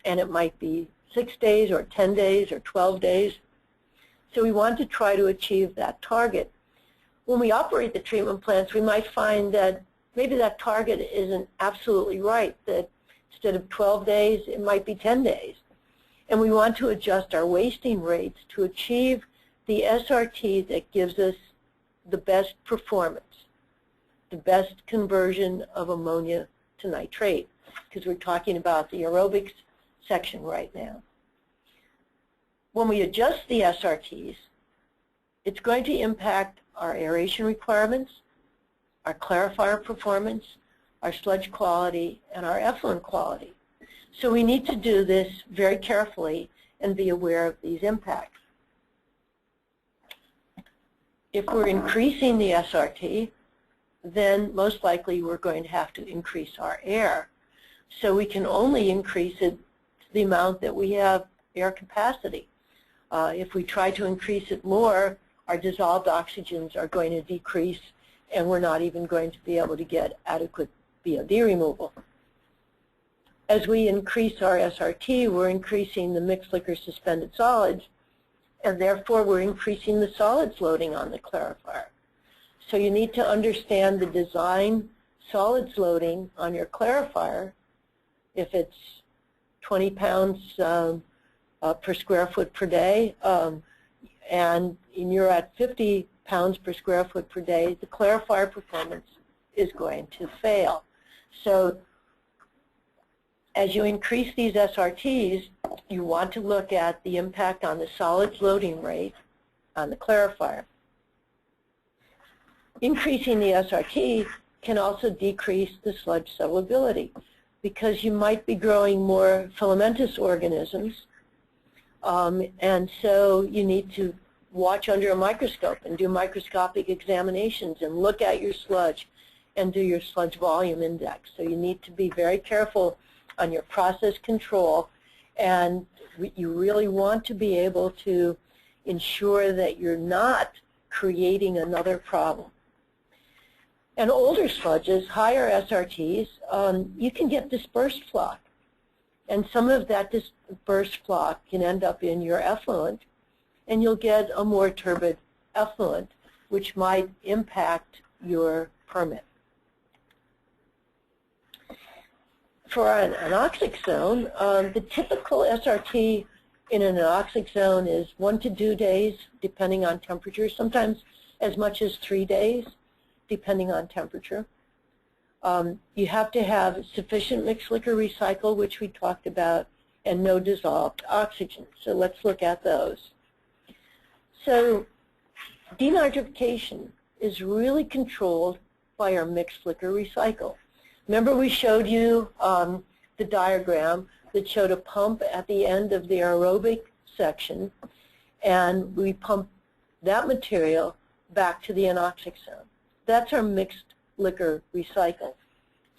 [SPEAKER 2] and it might be 6 days or 10 days or 12 days. So we want to try to achieve that target. When we operate the treatment plants, we might find that maybe that target isn't absolutely right, that instead of 12 days, it might be 10 days. And we want to adjust our wasting rates to achieve the SRT that gives us the best performance, the best conversion of ammonia to nitrate, because we're talking about the aerobics section right now. When we adjust the SRTs, it's going to impact our aeration requirements, our clarifier performance, our sludge quality, and our effluent quality. So we need to do this very carefully and be aware of these impacts. If we're increasing the SRT, then most likely we're going to have to increase our air. So we can only increase it to the amount that we have air capacity. If we try to increase it more, our dissolved oxygens are going to decrease, and we're not even going to be able to get adequate BOD removal. As we increase our SRT, we're increasing the mixed liquor suspended solids, and therefore we're increasing the solids loading on the clarifier. So you need to understand the design solids loading on your clarifier. If it's 20 pounds per square foot per day, and you're at 50 pounds per square foot per day, the clarifier performance is going to fail. So as you increase these SRTs, you want to look at the impact on the solids loading rate on the clarifier. Increasing the SRT can also decrease the sludge settleability, because you might be growing more filamentous organisms, and so you need to watch under a microscope and do microscopic examinations and look at your sludge and do your sludge volume index. So you need to be very careful on your process control, and you really want to be able to ensure that you're not creating another problem. And older sludges, higher SRTs, you can get dispersed floc. And some of that dispersed floc can end up in your effluent, and you'll get a more turbid effluent, which might impact your permit. For an anoxic zone, the typical SRT in an anoxic zone is 1 to 2 days, depending on temperature, sometimes as much as 3 days, depending on temperature. You have to have sufficient mixed liquor recycle, which we talked about, and no dissolved oxygen. So let's look at those. So denitrification is really controlled by our mixed flicker recycle. Remember we showed you the diagram that showed a pump at the end of the aerobic section, and we pump that material back to the anoxic zone. That's our mixed liquor recycle.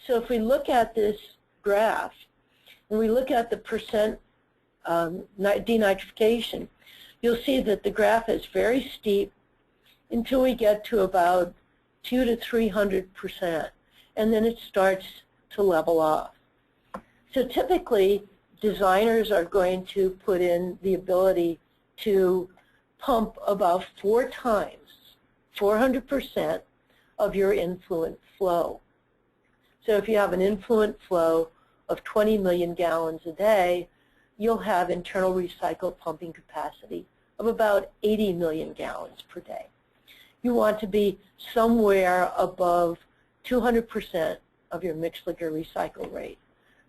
[SPEAKER 2] So if we look at this graph, and we look at the percent denitrification, you'll see that the graph is very steep until we get to about 200 to 300%, and then it starts to level off. So typically, designers are going to put in the ability to pump about 4 times, 400% of your influent flow. So if you have an influent flow of 20 million gallons a day, you'll have internal recycle pumping capacity of about 80 million gallons per day. You want to be somewhere above 200% of your mixed liquor recycle rate.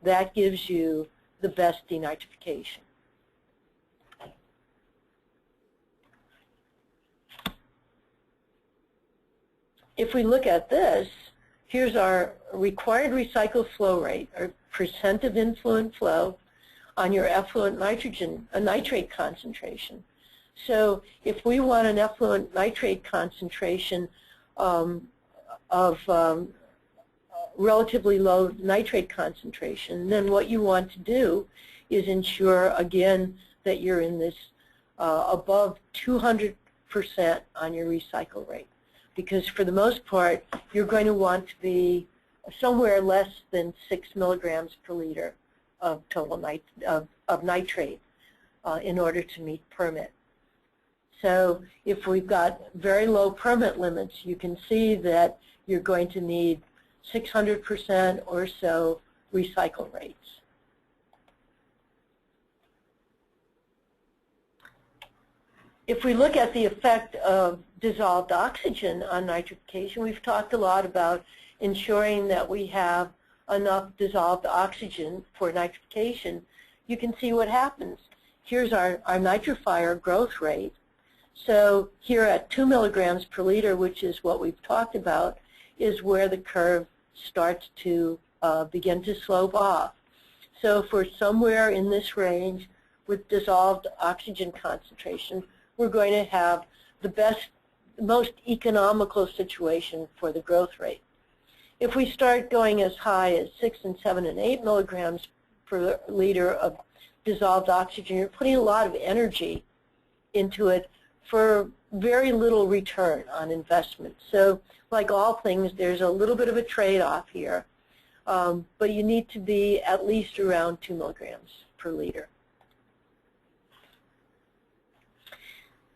[SPEAKER 2] That gives you the best denitrification. If we look at this, here's our required recycle flow rate, or percent of influent flow on your effluent nitrate concentration. So if we want an effluent nitrate concentration of relatively low nitrate concentration, then what you want to do is ensure, again, that you're in this above 200% on your recycle rate. Because for the most part, you're going to want to be somewhere less than 6 milligrams per liter of total nitrate in order to meet permit. So if we've got very low permit limits, you can see that you're going to need 600% or so recycle rates. If we look at the effect of dissolved oxygen on nitrification, we've talked a lot about ensuring that we have enough dissolved oxygen for nitrification. You can see what happens. Here's our nitrifier growth rate. So here at 2 milligrams per liter, which is what we've talked about, is where the curve starts to begin to slope off. So if we're somewhere in this range with dissolved oxygen concentration, we're going to have the most economical situation for the growth rate. If we start going as high as 6 and 7 and 8 milligrams per liter of dissolved oxygen, you're putting a lot of energy into it for very little return on investment. So like all things, there's a little bit of a trade-off here, but you need to be at least around 2 milligrams per liter.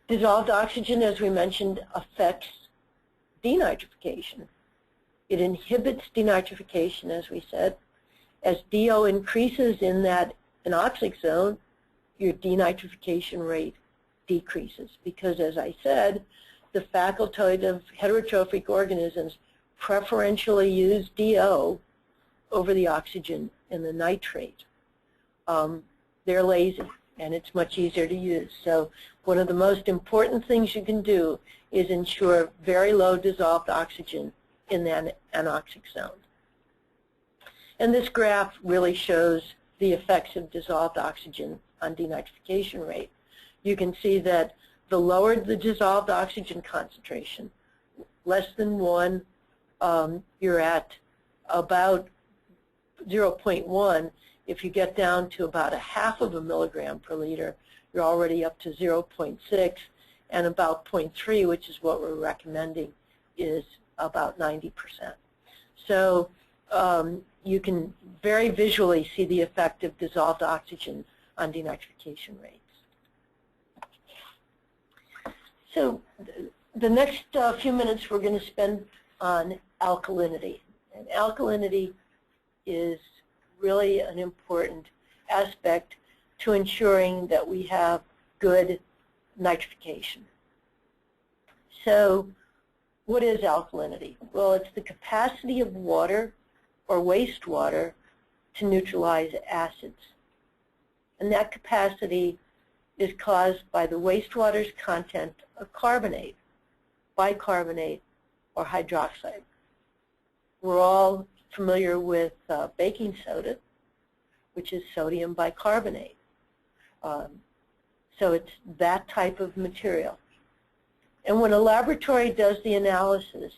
[SPEAKER 2] Dissolved oxygen, as we mentioned, affects denitrification. It inhibits denitrification, as we said. As DO increases in that anoxic zone, your denitrification rate decreases because, as I said, the facultative heterotrophic organisms preferentially use DO over the oxygen and the nitrate. They're lazy, and it's much easier to use. So one of the most important things you can do is ensure very low dissolved oxygen in that anoxic zone. And this graph really shows the effects of dissolved oxygen on denitrification rate. You can see that the lower the dissolved oxygen concentration, less than 1, you're at about 0.1. If you get down to about a half of a milligram per liter, you're already up to 0.6, and about 0.3, which is what we're recommending, is about 90%. So you can very visually see the effect of dissolved oxygen on denitrification rates. So the next few minutes we're going to spend on alkalinity. And alkalinity is really an important aspect to ensuring that we have good nitrification. So what is alkalinity? Well, it's the capacity of water or wastewater to neutralize acids. And that capacity is caused by the wastewater's content of carbonate. bicarbonate, or hydroxide. We're all familiar with baking soda, which is sodium bicarbonate. So it's that type of material. And when a laboratory does the analysis,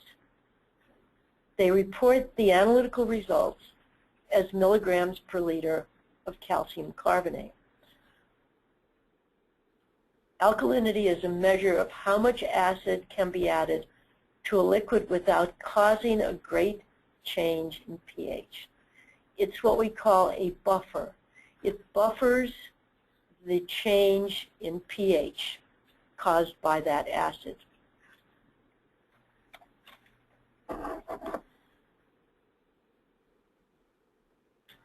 [SPEAKER 2] they report the analytical results as milligrams per liter of calcium carbonate. Alkalinity is a measure of how much acid can be added to a liquid without causing a great change in pH. It's what we call a buffer. It buffers the change in pH caused by that acid.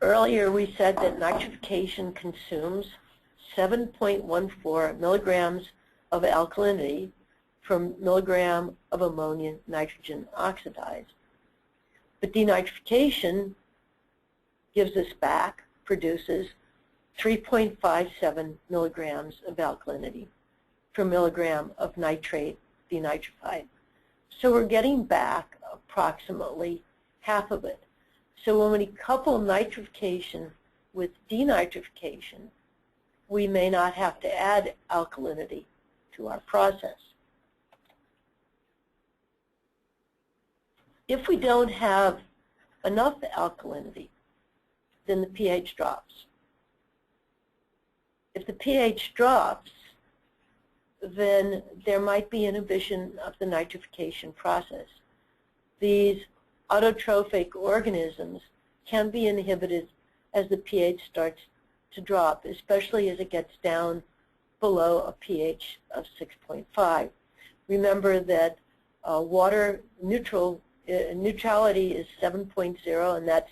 [SPEAKER 2] Earlier we said that nitrification consumes 7.14 milligrams of alkalinity per milligram of ammonia nitrogen oxidized. But denitrification gives us back, produces 3.57 milligrams of alkalinity per milligram of nitrate denitrified. So we're getting back approximately half of it. So when we couple nitrification with denitrification, we may not have to add alkalinity to our process. If we don't have enough alkalinity, then the pH drops. If the pH drops, then there might be inhibition of the nitrification process. These autotrophic organisms can be inhibited as the pH starts to drop, especially as it gets down below a pH of 6.5. Remember that water neutrality is 7.0, and that's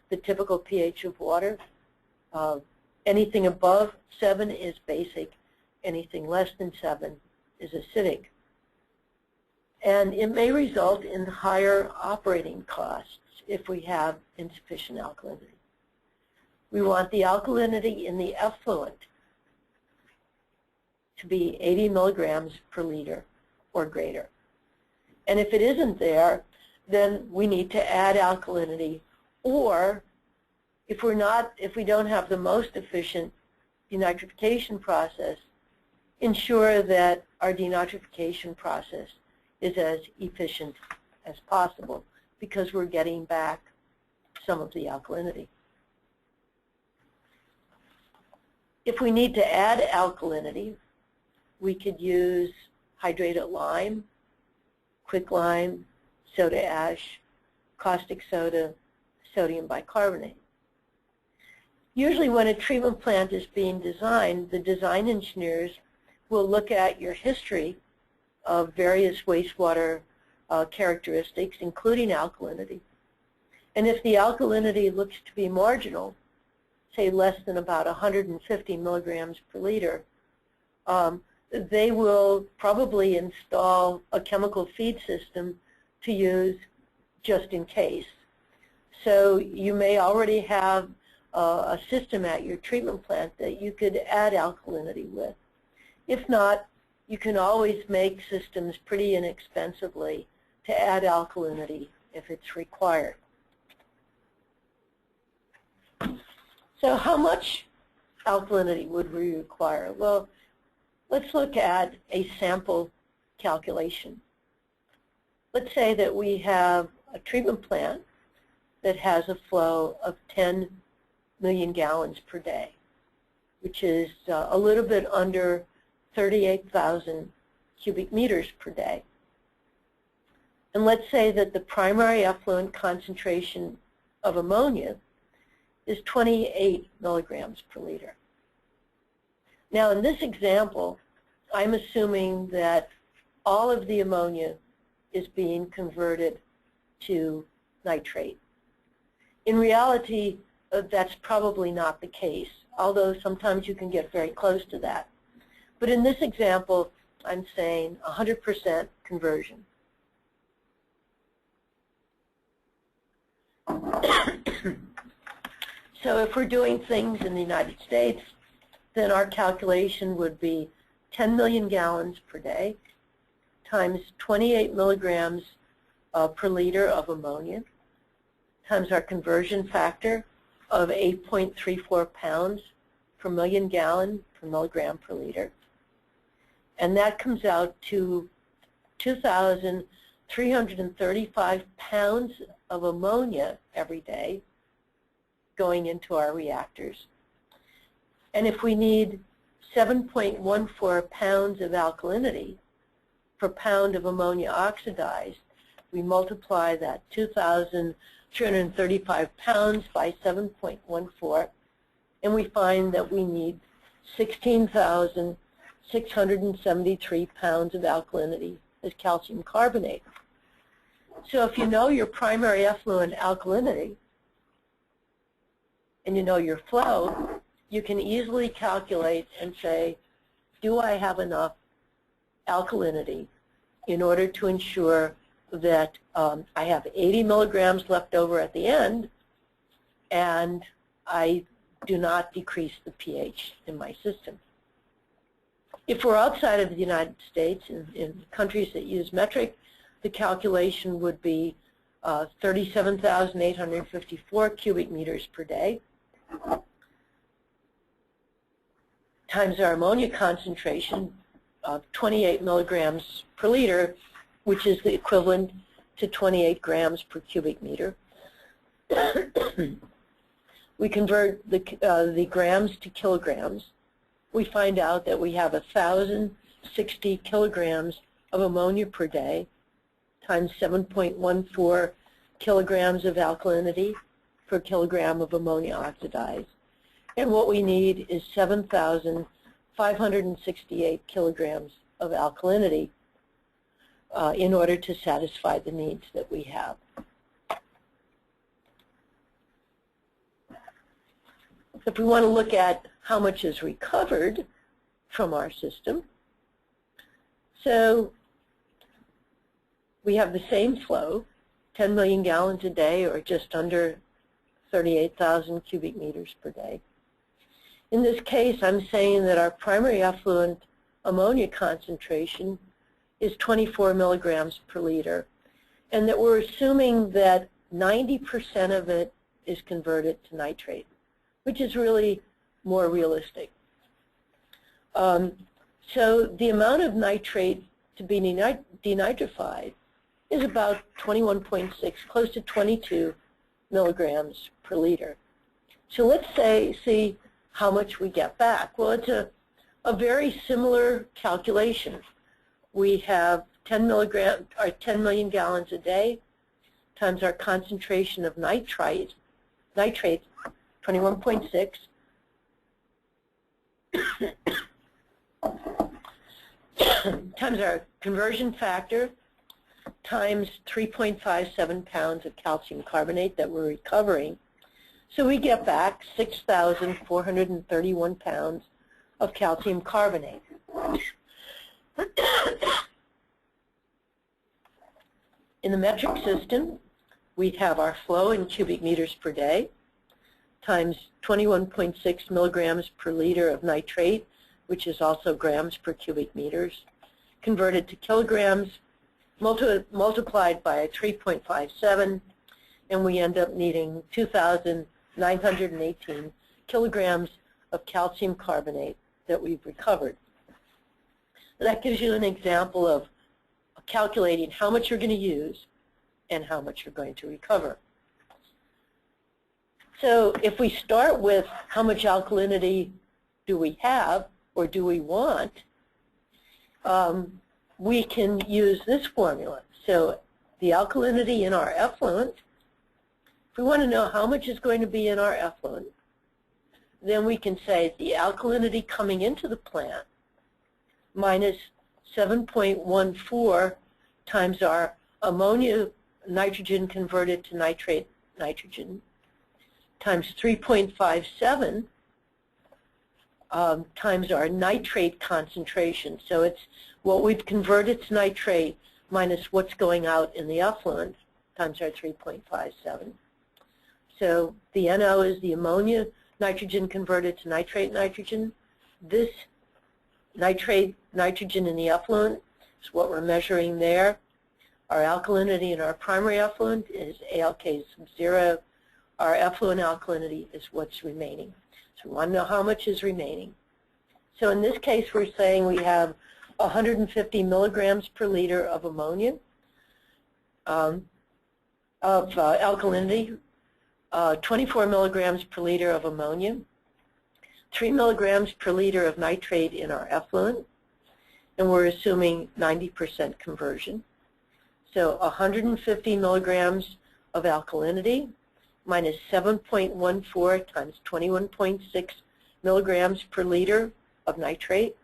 [SPEAKER 2] the typical pH of water. Anything above 7 is basic. Anything less than 7 is acidic. And it may result in higher operating costs if we have insufficient alkalinity. We want the alkalinity in the effluent to be 80 milligrams per liter or greater. And if it isn't there, then we need to add alkalinity, or if we don't have the most efficient denitrification process, ensure that our denitrification process is as efficient as possible, because we're getting back some of the alkalinity. If we need to add alkalinity, we could use hydrated lime, quicklime, soda ash, caustic soda, sodium bicarbonate. Usually when a treatment plant is being designed, the design engineers will look at your history of various wastewater characteristics, including alkalinity. And if the alkalinity looks to be marginal, say less than about 150 milligrams per liter, they will probably install a chemical feed system to use just in case. So you may already have a system at your treatment plant that you could add alkalinity with. If not, you can always make systems pretty inexpensively to add alkalinity if it's required. So how much alkalinity would we require? Well, let's look at a sample calculation. Let's say that we have a treatment plant that has a flow of 10 million gallons per day, which is a little bit under 38,000 cubic meters per day. And let's say that the primary effluent concentration of ammonia is 28 milligrams per liter. Now in this example, I'm assuming that all of the ammonia is being converted to nitrate. In reality, that's probably not the case, although sometimes you can get very close to that. But in this example, I'm saying 100% conversion. So if we're doing things in the United States, then our calculation would be 10 million gallons per day times 28 milligrams per liter of ammonia times our conversion factor of 8.34 pounds per million gallon per milligram per liter. And that comes out to 2,335 pounds of ammonia every day going into our reactors. And if we need 7.14 pounds of alkalinity per pound of ammonia oxidized, we multiply that 2,335 pounds by 7.14, and we find that we need 16,673 pounds of alkalinity as calcium carbonate. So if you know your primary effluent alkalinity and you know your flow, you can easily calculate and say, do I have enough alkalinity in order to ensure that I have 80 milligrams left over at the end and I do not decrease the pH in my system. If we're outside of the United States, in countries that use metric, the calculation would be 37,854 cubic meters per day times our ammonia concentration of 28 milligrams per liter, which is the equivalent to 28 grams per cubic meter. We convert the grams to kilograms. We find out that we have 1,060 kilograms of ammonia per day times 7.14 kilograms of alkalinity per kilogram of ammonia oxidized. And what we need is 7,568 kilograms of alkalinity in order to satisfy the needs that we have. If we want to look at how much is recovered from our system, so we have the same flow, 10 million gallons a day, or just under 38,000 cubic meters per day. In this case, I'm saying that our primary effluent ammonia concentration is 24 milligrams per liter, and that we're assuming that 90% of it is converted to nitrate, which is really more realistic. So the amount of nitrate to be denitrified is about 21.6, close to 22 milligrams per liter. So let's see how much we get back. Well, it's a very similar calculation. We have 10 million gallons a day times our concentration of nitrate, 21.6, times our conversion factor times 3.57 pounds of calcium carbonate that we're recovering. So we get back 6,431 pounds of calcium carbonate. In the metric system, we have our flow in cubic meters per day times 21.6 milligrams per liter of nitrate, which is also grams per cubic meters, converted to kilograms, multiplied by 3.57, and we end up needing 2,918 kilograms of calcium carbonate that we've recovered. That gives you an example of calculating how much you're going to use and how much you're going to recover. So if we start with how much alkalinity do we have or do we want, we can use this formula. So the alkalinity in our effluent, if we want to know how much is going to be in our effluent, then we can say the alkalinity coming into the plant minus 7.14 times our ammonia nitrogen converted to nitrate nitrogen times 3.57 times our nitrate concentration. So it's what we've converted to nitrate minus what's going out in the effluent times our 3.57. So the NO is the ammonia nitrogen converted to nitrate nitrogen. This nitrate nitrogen in the effluent is what we're measuring there. Our alkalinity in our primary effluent is ALK sub 0. Our effluent alkalinity is what's remaining. So we want to know how much is remaining. So in this case, we're saying we have 150 milligrams per liter of ammonia, of alkalinity, 24 milligrams per liter of ammonia, 3 milligrams per liter of nitrate in our effluent, and we're assuming 90% conversion. So 150 milligrams of alkalinity minus 7.14 times 21.6 milligrams per liter of nitrate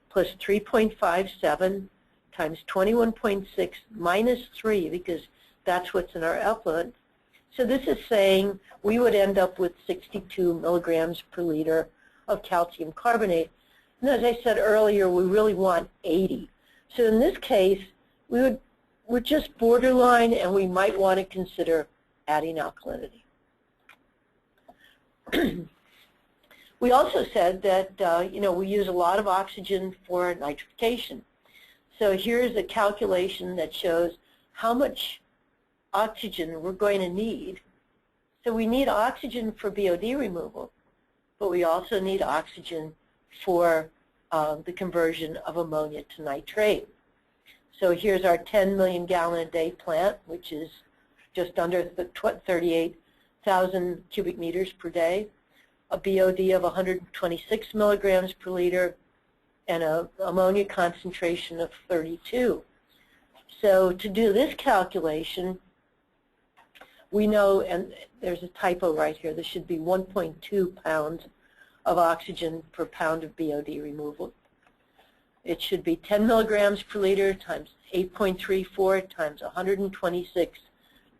[SPEAKER 2] plus 3.57 times 21.6 minus 3, because that's what's in our effluent. So this is saying we would end up with 62 milligrams per liter of calcium carbonate. And as I said earlier, we really want 80. So in this case, we're just borderline, and we might want to consider adding alkalinity. We also said that we use a lot of oxygen for nitrification. So here's a calculation that shows how much oxygen we're going to need. So we need oxygen for BOD removal, but we also need oxygen for the conversion of ammonia to nitrate. So here's our 10 million gallon a day plant, which is just under 38,000 cubic meters per day, a BOD of 126 milligrams per liter, and an ammonia concentration of 32. So to do this calculation, we know, and there's a typo right here, this should be 1.2 pounds of oxygen per pound of BOD removal. It should be 10 milligrams per liter times 8.34 times 126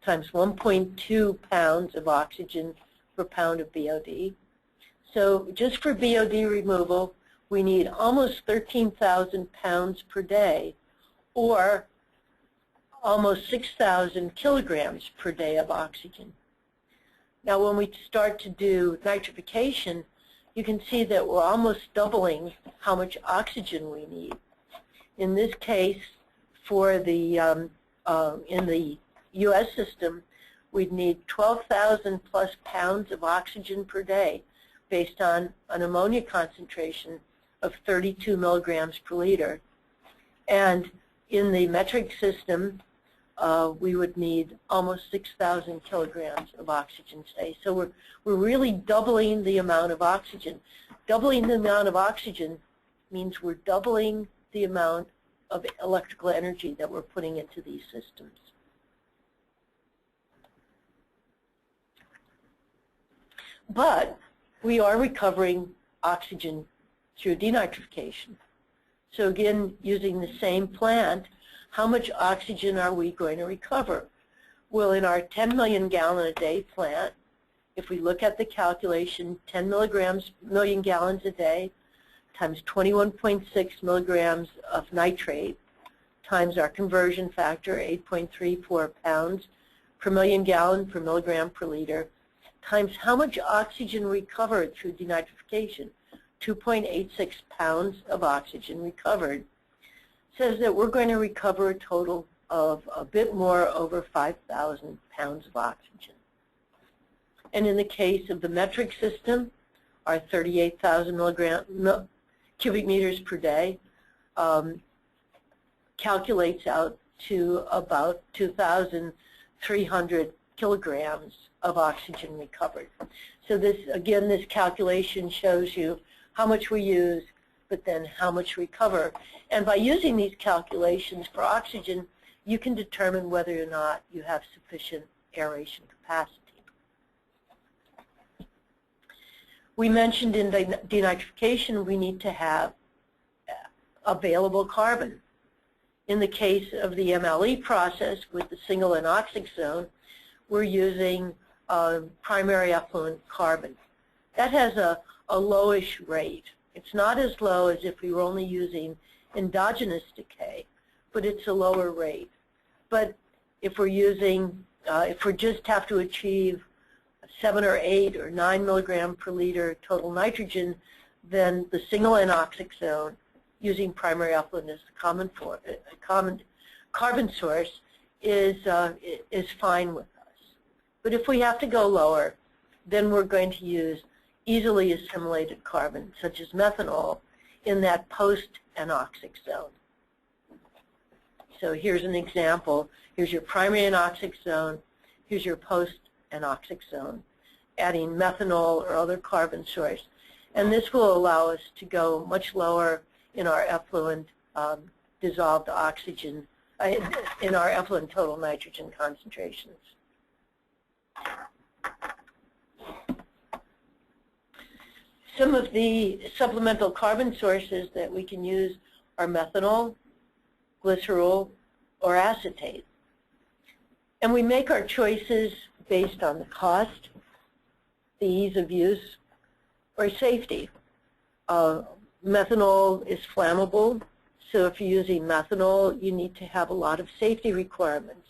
[SPEAKER 2] times 1.2 pounds of oxygen per pound of BOD. So just for BOD removal, we need almost 13,000 pounds per day, or almost 6,000 kilograms per day of oxygen. Now when we start to do nitrification, you can see that we're almost doubling how much oxygen we need. In this case, for the in the U.S. system, we'd need 12,000 plus pounds of oxygen per day based on an ammonia concentration of 32 milligrams per liter. And in the metric system, we would need almost 6,000 kilograms of oxygen today. So we're really doubling the amount of oxygen. Doubling the amount of oxygen means we're doubling the amount of electrical energy that we're putting into these systems. But we are recovering oxygen through denitrification. So again, using the same plant, how much oxygen are we going to recover? Well, in our 10 million gallon a day plant, if we look at the calculation, 10 million gallons a day times 21.6 milligrams of nitrate times our conversion factor, 8.34 pounds per million gallon per milligram per liter, times how much oxygen recovered through denitrification, 2.86 pounds of oxygen recovered, says that we're going to recover a total of a bit more over 5,000 pounds of oxygen. And in the case of the metric system, our 38,000 cubic meters per day calculates out to about 2,300 kilograms of oxygen recovered. So this, again, this calculation shows you how much we use, but then how much we recover. And by using these calculations for oxygen, you can determine whether or not you have sufficient aeration capacity. We mentioned in denitrification we need to have available carbon. In the case of the MLE process with the single anoxic zone, we're using primary effluent carbon. That has a lowish rate. It's not as low as if we were only using endogenous decay, but it's a lower rate. But if we're using, if we just have to achieve 7 or 8 or 9 milligram per liter total nitrogen, then the single anoxic zone using primary effluent as the common carbon source is fine with us. But if we have to go lower, then we're going to use easily assimilated carbon, such as methanol, in that post-anoxic zone. So here's an example. Here's your primary anoxic zone. Here's your post-anoxic zone, adding methanol or other carbon source. And this will allow us to go much lower in our effluent dissolved oxygen, in our effluent total nitrogen concentrations. Some of the supplemental carbon sources that we can use are methanol, glycerol, or acetate. And we make our choices based on the cost, the ease of use, or safety. Methanol is flammable, so if you're using methanol, you need to have a lot of safety requirements.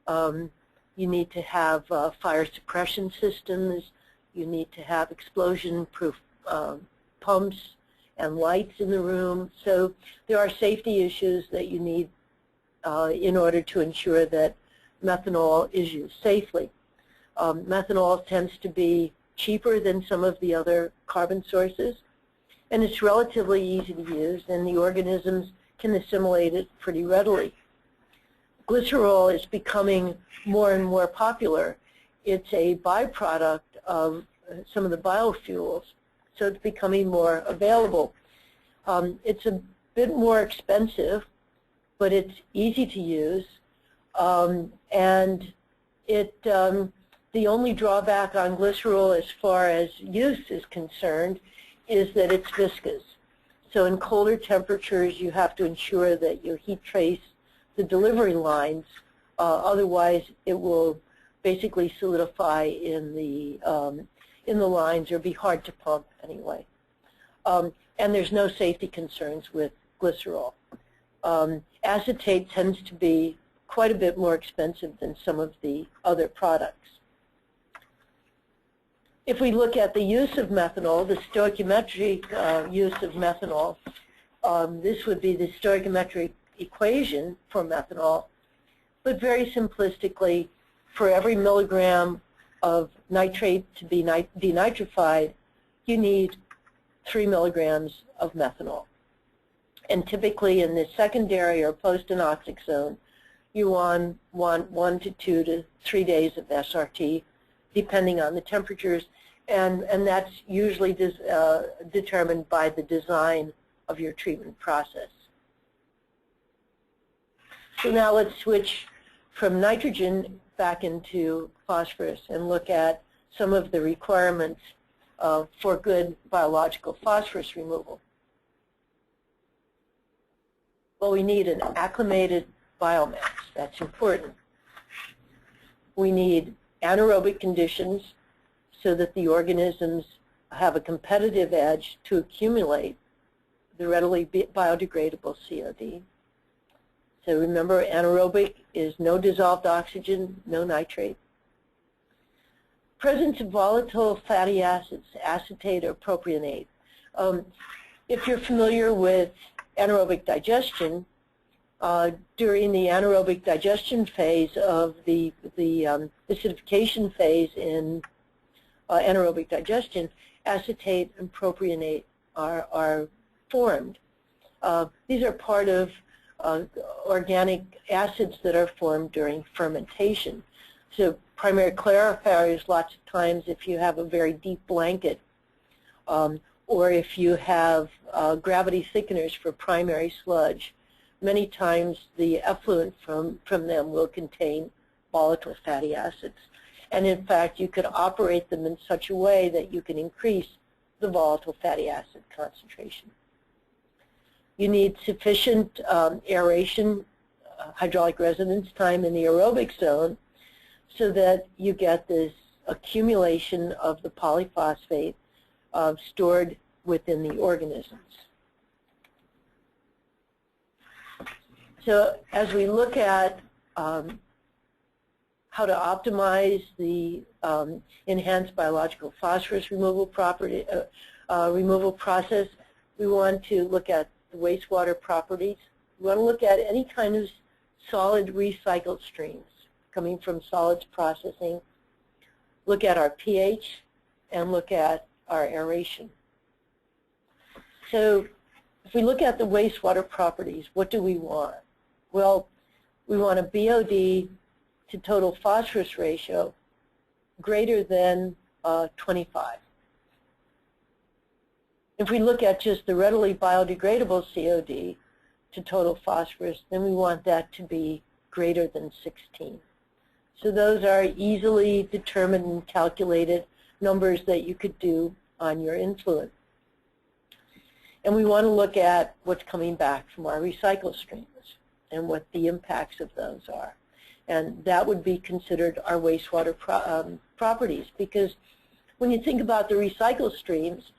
[SPEAKER 2] You need to have fire suppression systems. You need to have explosion-proof pumps and lights in the room. So there are safety issues that you need in order to ensure that methanol is used safely. Methanol tends to be cheaper than some of the other carbon sources, and it's relatively easy to use, and the organisms can assimilate it pretty readily. Glycerol is becoming more and more popular. It's a byproduct of some of the biofuels, so it's becoming more available. It's a bit more expensive, but it's easy to use, and the only drawback on glycerol as far as use is concerned is that it's viscous. So in colder temperatures, you have to ensure that you heat trace the delivery lines. Otherwise, it will basically solidify in the lines or be hard to pump anyway. And there's no safety concerns with glycerol. Acetate tends to be quite a bit more expensive than some of the other products. If we look at the use of methanol, the stoichiometric use of methanol, this would be the stoichiometric equation for methanol, but very simplistically, for every milligram of nitrate to be denitrified, you need 3 milligrams of methanol. And typically in the secondary or post-anoxic zone, you want 1 to 2 to 3 days of SRT, depending on the temperatures, and that's usually determined by the design of your treatment process. So now let's switch from nitrogen back into phosphorus and look at some of the requirements for good biological phosphorus removal. Well, we need an acclimated biomass. That's important. We need anaerobic conditions so that the organisms have a competitive edge to accumulate the readily biodegradable COD. So remember, anaerobic is no dissolved oxygen, no nitrate. Presence of volatile fatty acids, acetate or propionate. If you're familiar with anaerobic digestion, during the anaerobic digestion phase of the acidification phase in anaerobic digestion, acetate and propionate are formed. These are part of organic acids that are formed during fermentation. So primary clarifiers, lots of times if you have a very deep blanket, or if you have gravity thickeners for primary sludge, many times the effluent from them will contain volatile fatty acids. And in fact, you could operate them in such a way that you can increase the volatile fatty acid concentration. You need sufficient aeration, hydraulic resonance time in the aerobic zone so that you get this accumulation of the polyphosphate stored within the organisms. So as we look at how to optimize the enhanced biological phosphorus removal process, we want to look at the wastewater properties. We want to look at any kind of solid recycled streams coming from solids processing, look at our pH, and look at our aeration. So if we look at the wastewater properties, what do we want? Well, we want a BOD to total phosphorus ratio greater than 25. If we look at just the readily biodegradable COD to total phosphorus, then we want that to be greater than 16. So those are easily determined and calculated numbers that you could do on your influent. And we want to look at what's coming back from our recycle streams and what the impacts of those are. And that would be considered our wastewater properties, because when you think about the recycle streams,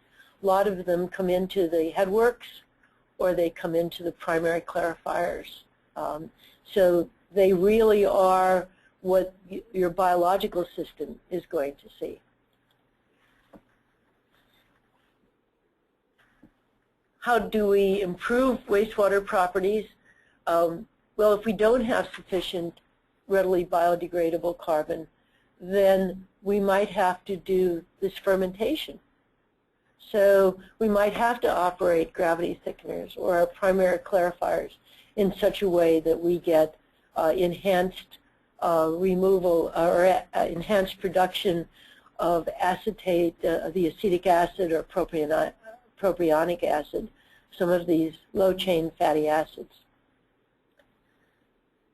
[SPEAKER 2] a lot of them come into the headworks or they come into the primary clarifiers. So they really are what your biological system is going to see. How do we improve wastewater properties? Well, if we don't have sufficient readily biodegradable carbon, then we might have to do this fermentation. So we might have to operate gravity thickeners or our primary clarifiers in such a way that we get enhanced removal or enhanced production of acetate, the acetic acid or propionic acid, some of these low-chain fatty acids.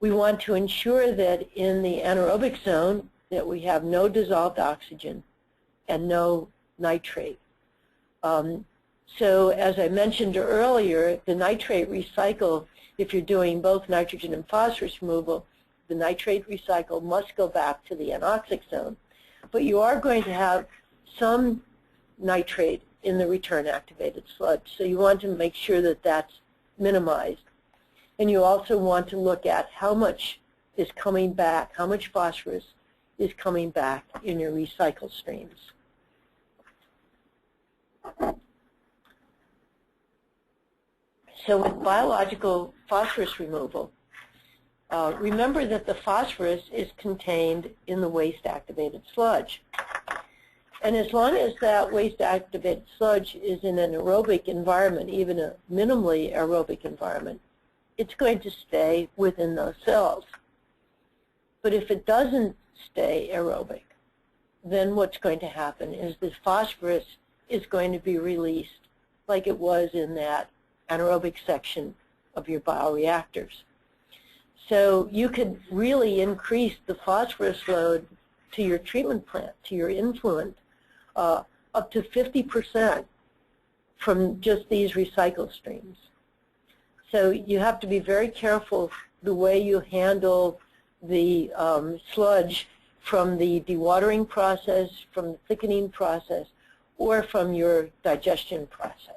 [SPEAKER 2] We want to ensure that in the anaerobic zone that we have no dissolved oxygen and no nitrate. So as I mentioned earlier, the nitrate recycle, if you're doing both nitrogen and phosphorus removal, the nitrate recycle must go back to the anoxic zone. But you are going to have some nitrate in the return activated sludge. So you want to make sure that that's minimized. And you also want to look at how much is coming back, how much phosphorus is coming back in your recycle streams. So with biological phosphorus removal, remember that the phosphorus is contained in the waste activated sludge. And as long as that waste activated sludge is in an aerobic environment, even a minimally aerobic environment, it's going to stay within those cells. But if it doesn't stay aerobic, then what's going to happen is the phosphorus is going to be released like it was in that anaerobic section of your bioreactors. So you could really increase the phosphorus load to your treatment plant, to your influent, up to 50% from just these recycle streams. So you have to be very careful the way you handle the sludge from the dewatering process, from the thickening process, or from your digestion process.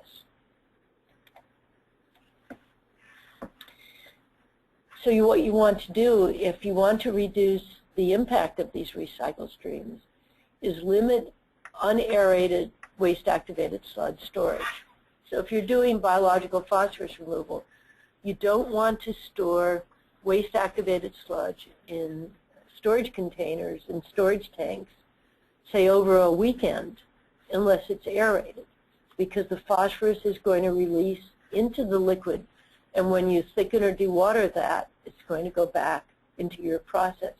[SPEAKER 2] So what you want to do, if you want to reduce the impact of these recycle streams, is limit unaerated waste-activated sludge storage. So if you're doing biological phosphorus removal, you don't want to store waste-activated sludge in storage containers and storage tanks, say over a weekend, unless it's aerated, because the phosphorus is going to release into the liquid, and when you thicken or dewater that, it's going to go back into your process.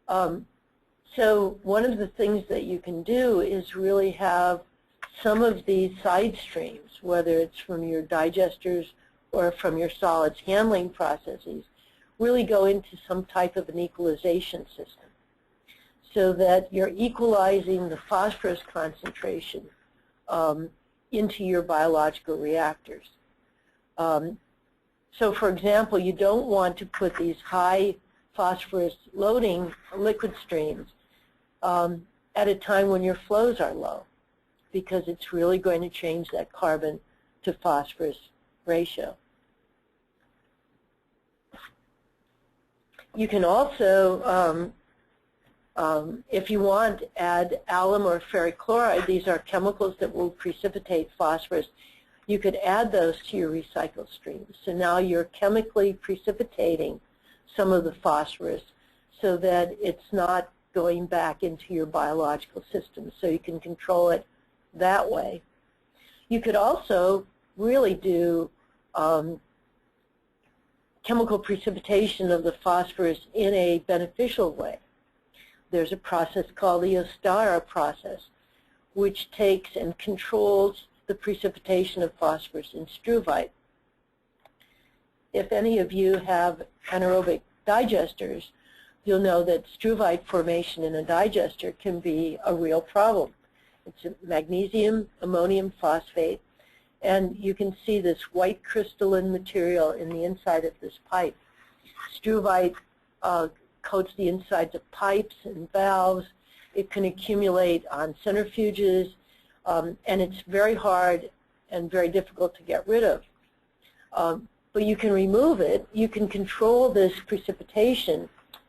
[SPEAKER 2] So one of the things that you can do is really have some of these side streams, whether it's from your digesters or from your solids handling processes, really go into some type of an equalization system so that you're equalizing the phosphorus concentration into your biological reactors. So for example, you don't want to put these high phosphorus loading liquid streams at a time when your flows are low, because it's really going to change that carbon to phosphorus ratio. You can also, if you want, add alum or ferric chloride. These are chemicals that will precipitate phosphorus you could add those to your recycle streams. So now you're chemically precipitating some of the phosphorus so that it's not going back into your biological system, so you can control it that way. You could also really do chemical precipitation of the phosphorus in a beneficial way. There's a process called the Wastewater process, which takes and controls the precipitation of phosphorus in Struvite. If any of you have anaerobic digesters, you'll know that Struvite formation in a digester can be a real problem. It's a magnesium ammonium phosphate, and you can see this white crystalline material in the inside of this pipe. Struvite coats the insides of pipes and valves. It can accumulate on centrifuges, and it's very hard and very difficult to get rid of. But you can remove it. You can control this precipitation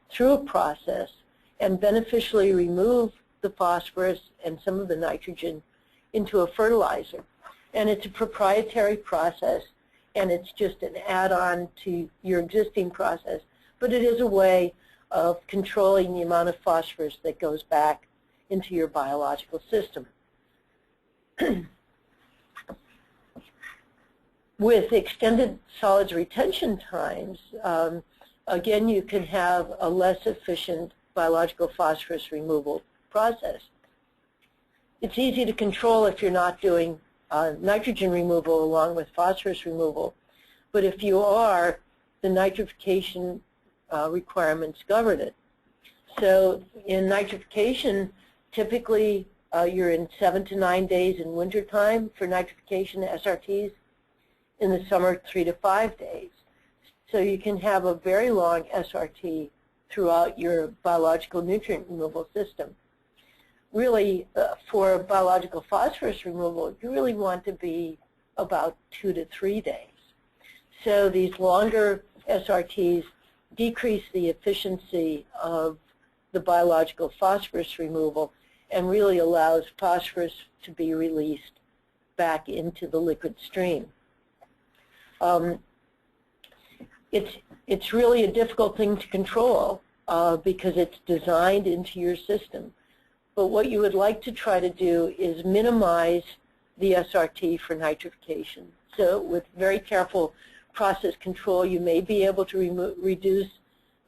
[SPEAKER 2] through a process and beneficially remove the phosphorus and some of the nitrogen into a fertilizer. And it's a proprietary process, and it's just an add-on to your existing process. But it is a way of controlling the amount of phosphorus that goes back into your biological system. With extended solids retention times, again, you can have a less efficient biological phosphorus removal process. It's easy to control if you're not doing nitrogen removal along with phosphorus removal, but if you are, the nitrification requirements govern it. So in nitrification, typically you're in 7 to 9 days in wintertime for nitrification SRTs. In the summer, 3 to 5 days. So you can have a very long SRT throughout your biological nutrient removal system. Really, for biological phosphorus removal, you really want to be about 2 to 3 days. So these longer SRTs decrease the efficiency of the biological phosphorus removal and really allows phosphorus to be released back into the liquid stream. It's really a difficult thing to control because it's designed into your system. But what you would like to try to do is minimize the SRT for nitrification. So with very careful process control, you may be able to reduce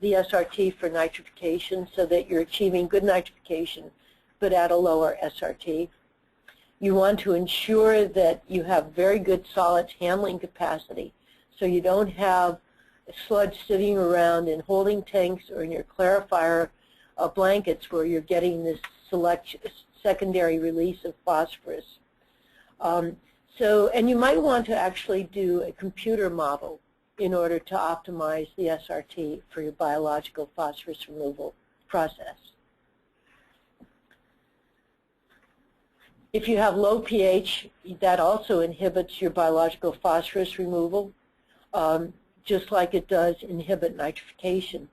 [SPEAKER 2] the SRT for nitrification so that you're achieving good nitrification but at a lower SRT. You want to ensure that you have very good solids handling capacity, so you don't have sludge sitting around in holding tanks or in your clarifier blankets where you're getting this secondary release of phosphorus. And you might want to actually do a computer model in order to optimize the SRT for your biological phosphorus removal process. If you have low pH, that also inhibits your biological phosphorus removal, just like it does inhibit nitrification.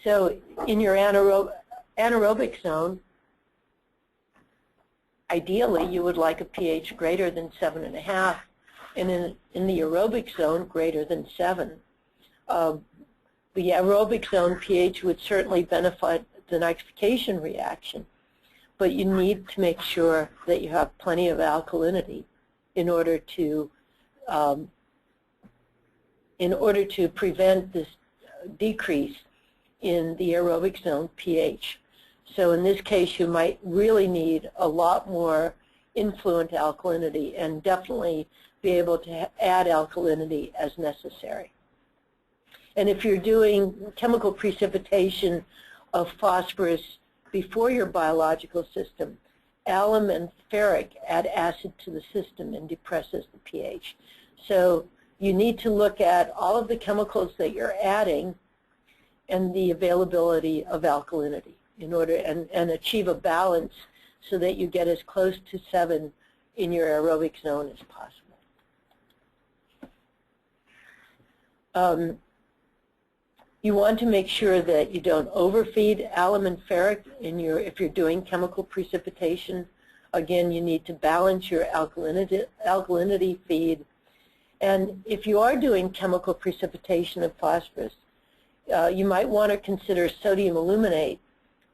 [SPEAKER 2] So in your anaerobic zone, ideally you would like a pH greater than 7.5, and in the aerobic zone greater than 7. The aerobic zone pH would certainly benefit the nitrification reaction, but you need to make sure that you have plenty of alkalinity in order to prevent this decrease in the aerobic zone pH. So in this case, you might really need a lot more influent alkalinity and definitely be able to add alkalinity as necessary. And if you're doing chemical precipitation of phosphorus before your biological system, alum and ferric add acid to the system and depresses the pH. So you need to look at all of the chemicals that you're adding and the availability of alkalinity in order and achieve a balance so that you get as close to 7 in your aerobic zone as possible. You want to make sure that you don't overfeed alum and ferric if you're doing chemical precipitation Again, you need to balance your alkalinity feed. And if you are doing chemical precipitation of phosphorus, you might want to consider sodium aluminate,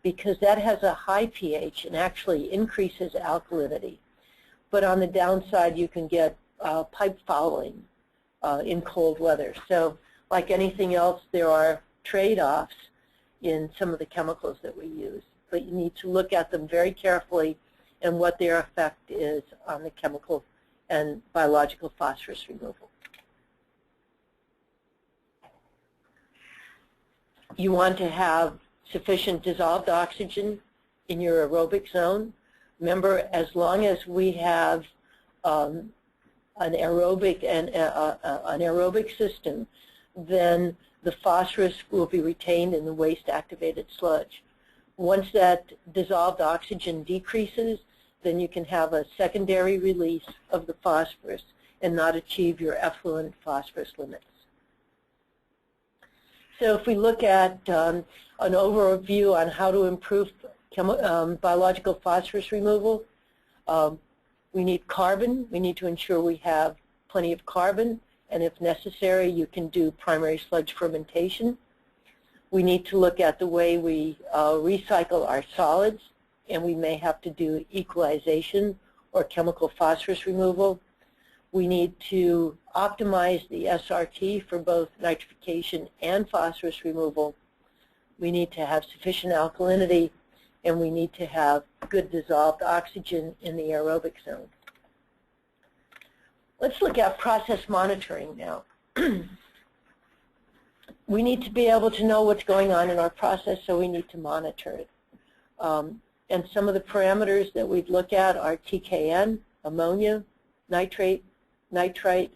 [SPEAKER 2] because that has a high pH and actually increases alkalinity. But on the downside, you can get pipe fouling in cold weather. So like anything else, there are trade-offs in some of the chemicals that we use. But you need to look at them very carefully and what their effect is on the chemical and biological phosphorus removal. You want to have sufficient dissolved oxygen in your aerobic zone. Remember, as long as we have an aerobic system, then the phosphorus will be retained in the waste-activated sludge. Once that dissolved oxygen decreases, then you can have a secondary release of the phosphorus and not achieve your effluent phosphorus limits. So if we look at an overview on how to improve biological phosphorus removal, we need carbon. We need to ensure we have plenty of carbon, and if necessary, you can do primary sludge fermentation. We need to look at the way we recycle our solids, and we may have to do equalization or chemical phosphorus removal. We need to optimize the SRT for both nitrification and phosphorus removal. We need to have sufficient alkalinity, and we need to have good dissolved oxygen in the aerobic zone. Let's look at process monitoring now. We need to be able to know what's going on in our process, so we need to monitor it. And some of the parameters that we'd look at are TKN, ammonia, nitrate, nitrite,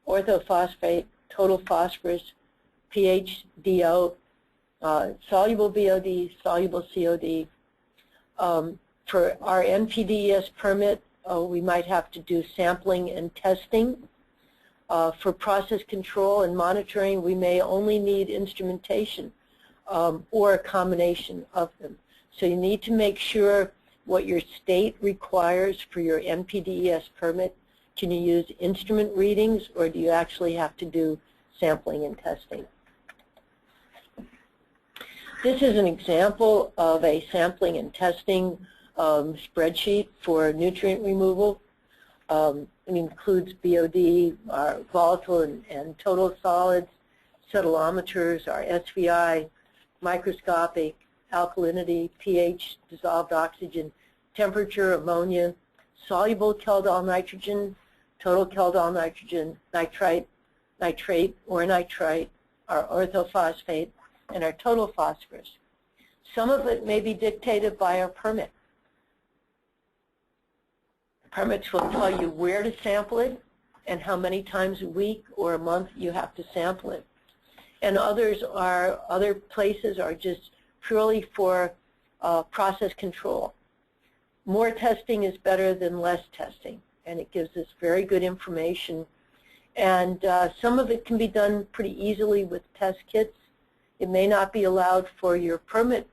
[SPEAKER 2] orthophosphate, total phosphorus, pH, DO, soluble BOD, soluble COD. For our NPDES permit, we might have to do sampling and testing. For process control and monitoring, we may only need instrumentation or a combination of them. So you need to make sure what your state requires for your NPDES permit. Can you use instrument readings, or do you actually have to do sampling and testing? This is an example of a sampling and testing spreadsheet for nutrient removal. It includes BOD, our volatile and total solids, sedilometers, our SVI, microscopic, alkalinity, pH, dissolved oxygen, temperature, ammonia, soluble Kjeldahl nitrogen, total Kjeldahl nitrogen, nitrite, nitrate or nitrite, our orthophosphate, and our total phosphorus. Some of it may be dictated by our permit. Permits will tell you where to sample it and how many times a week or a month you have to sample it. And other places are just purely for process control. More testing is better than less testing, and it gives us very good information. And some of it can be done pretty easily with test kits. It may not be allowed for your permit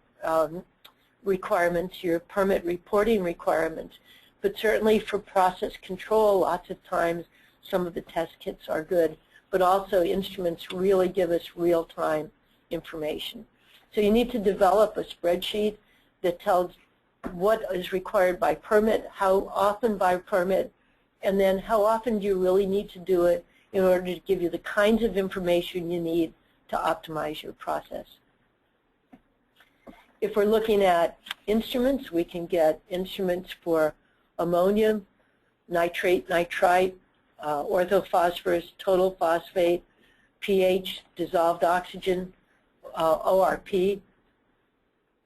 [SPEAKER 2] requirements, your permit reporting requirements, but certainly for process control, lots of times some of the test kits are good, but also instruments really give us real-time information. So you need to develop a spreadsheet that tells what is required by permit, how often by permit, and then how often do you really need to do it in order to give you the kinds of information you need to optimize your process. If we're looking at instruments, we can get instruments for ammonia, nitrate, nitrite, orthophosphorus, total phosphate, pH, dissolved oxygen, ORP.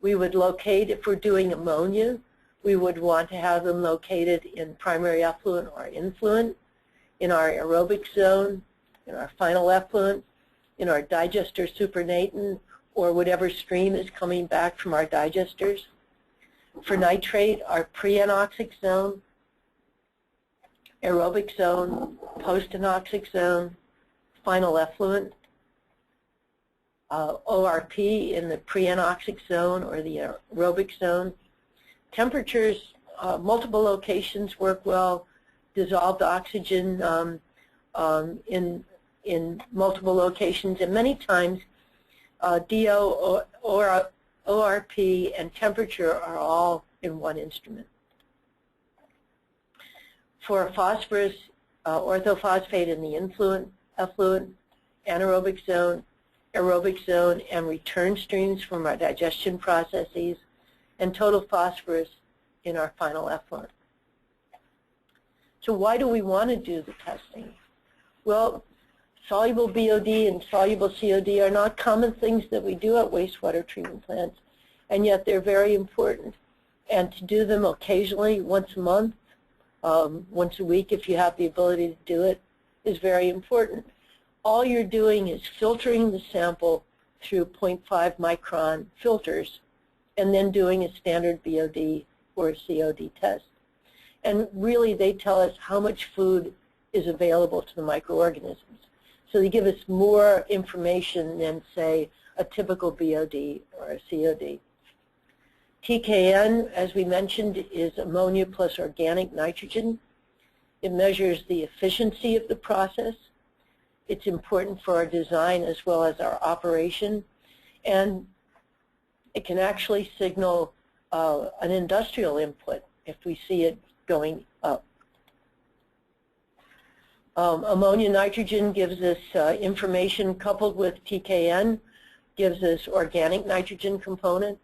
[SPEAKER 2] We would locate, if we're doing ammonia, we would want to have them located in primary effluent or influent, in our aerobic zone, in our final effluent, in our digester supernatant, or whatever stream is coming back from our digesters. For nitrate, our pre-anoxic zone, aerobic zone, post-anoxic zone, final effluent, ORP in the pre-anoxic zone or the aerobic zone. Temperatures multiple locations work well. Dissolved oxygen in multiple locations, and many times DO or ORP and temperature are all in one instrument. For phosphorus, orthophosphate in the influent, effluent, anaerobic zone, aerobic zone, and return streams from our digestion processes, and total phosphorus in our final effluent. So why do we want to do the testing? Well, soluble BOD and soluble COD are not common things that we do at wastewater treatment plants, and yet they're very important. And to do them occasionally, once a month, once a week if you have the ability to do it, is very important. All you're doing is filtering the sample through 0.5 micron filters and then doing a standard BOD or a COD test. And really they tell us how much food is available to the microorganisms. So they give us more information than, say, a typical BOD or a COD. TKN, as we mentioned, is ammonia plus organic nitrogen. It measures the efficiency of the process. It's important for our design as well as our operation. And it can actually signal an industrial input if we see it going up. Ammonia nitrogen gives us information coupled with TKN, gives us organic nitrogen component.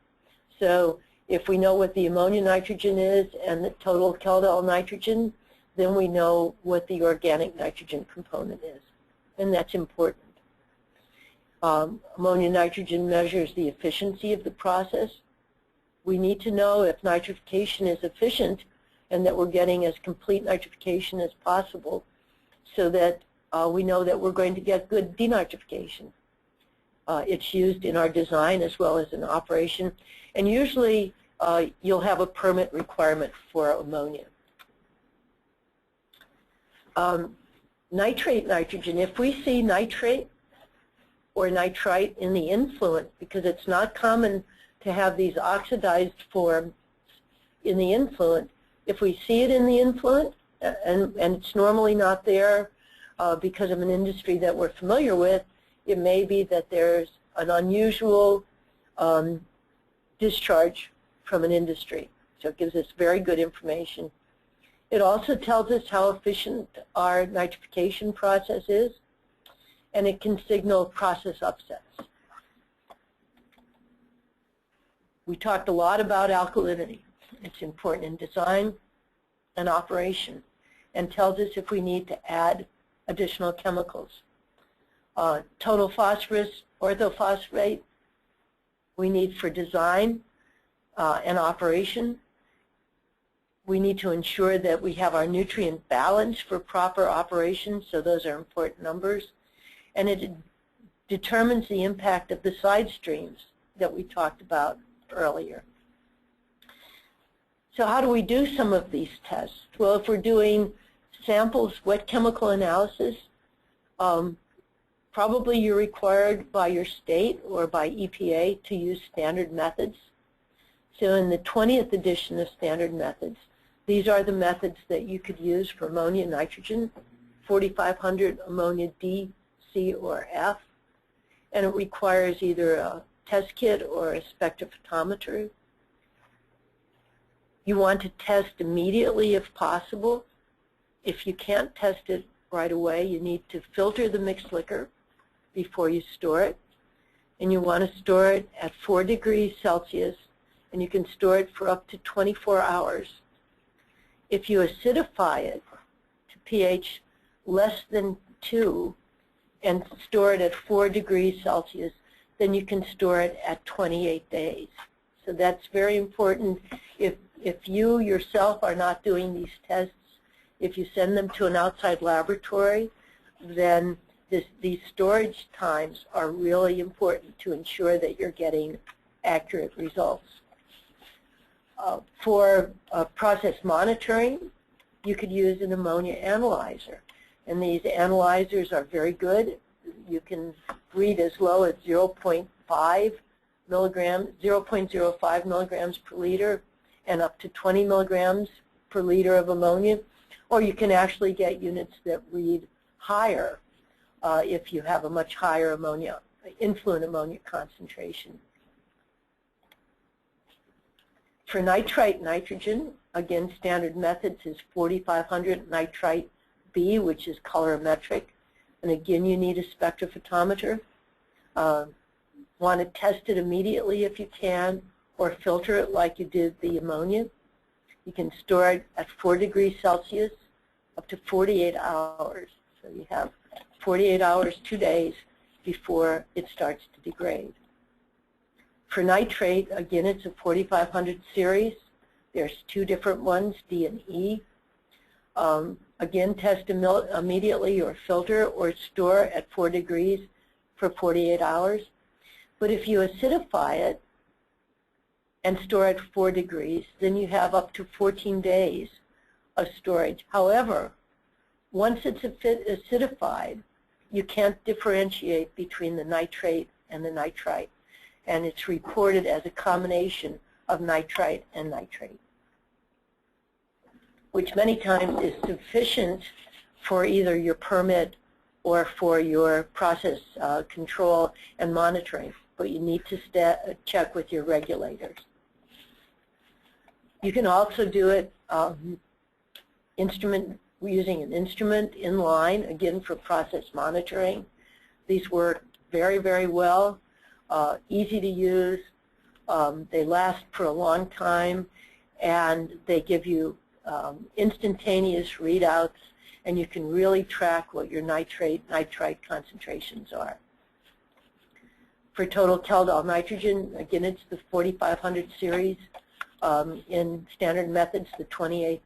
[SPEAKER 2] So if we know what the ammonia nitrogen is and the total Kjeldahl nitrogen, then we know what the organic nitrogen component is, and that's important. Ammonia nitrogen measures the efficiency of the process. We need to know if nitrification is efficient and that we're getting as complete nitrification as possible, so that we know that we're going to get good denitrification. It's used in our design as well as in operation, and usually you'll have a permit requirement for ammonia. Nitrate nitrogen, if we see nitrate or nitrite in the influent, because it's not common to have these oxidized forms in the influent, if we see it in the influent, and it's normally not there because of an industry that we're familiar with, it may be that there's an unusual discharge from an industry. So it gives us very good information. It also tells us how efficient our nitrification process is, and it can signal process upsets. We talked a lot about alkalinity. It's important in design and operation, and tells us if we need to add additional chemicals. Total phosphorus, orthophosphate, we need for design and operation. We need to ensure that we have our nutrient balance for proper operation, so those are important numbers. And it determines the impact of the side streams that we talked about earlier. So how do we do some of these tests? Well, if we're doing samples, wet chemical analysis, probably you're required by your state or by EPA to use standard methods. So in the 20th edition of standard methods, these are the methods that you could use for ammonia nitrogen, 4500 ammonia D, C, or F, and it requires either a test kit or a spectrophotometer. You want to test immediately if possible. If you can't test it right away, you need to filter the mixed liquor before you store it, and you want to store it at 4 degrees Celsius, and you can store it for up to 24 hours. If you acidify it to pH less than 2 and store it at 4 degrees Celsius, then you can store it at 28 days. So that's very important. If you yourself are not doing these tests, if you send them to an outside laboratory, then these storage times are really important to ensure that you're getting accurate results. For process monitoring, you could use an ammonia analyzer. And these analyzers are very good. You can read as low as 0.05 milligrams per liter, and up to 20 milligrams per liter of ammonia, or you can actually get units that read higher if you have a much higher ammonia, influent ammonia concentration. For nitrite nitrogen, again, standard methods is 4,500 nitrite B, which is colorimetric. And again, you need a spectrophotometer. Want to test it immediately if you can, or filter it like you did the ammonia. You can store it at 4 degrees Celsius up to 48 hours. So you have 48 hours, 2 days before it starts to degrade. For nitrate, again, it's a 4,500 series. There's 2 different ones, D and E. Again, test immediately or filter or store at 4 degrees for 48 hours. But if you acidify it and store at 4 degrees, then you have up to 14 days of storage. However, once it's acidified, you can't differentiate between the nitrate and the nitrite. And it's reported as a combination of nitrite and nitrate, which many times is sufficient for either your permit or for your process control and monitoring, but you need to check with your regulators. You can also do it using an instrument in line, again for process monitoring. These work very, very well, easy to use, they last for a long time, and they give you instantaneous readouts, and you can really track what your nitrite concentrations are. For total Kaldol nitrogen, again, it's the 4,500 series in standard methods, the 20th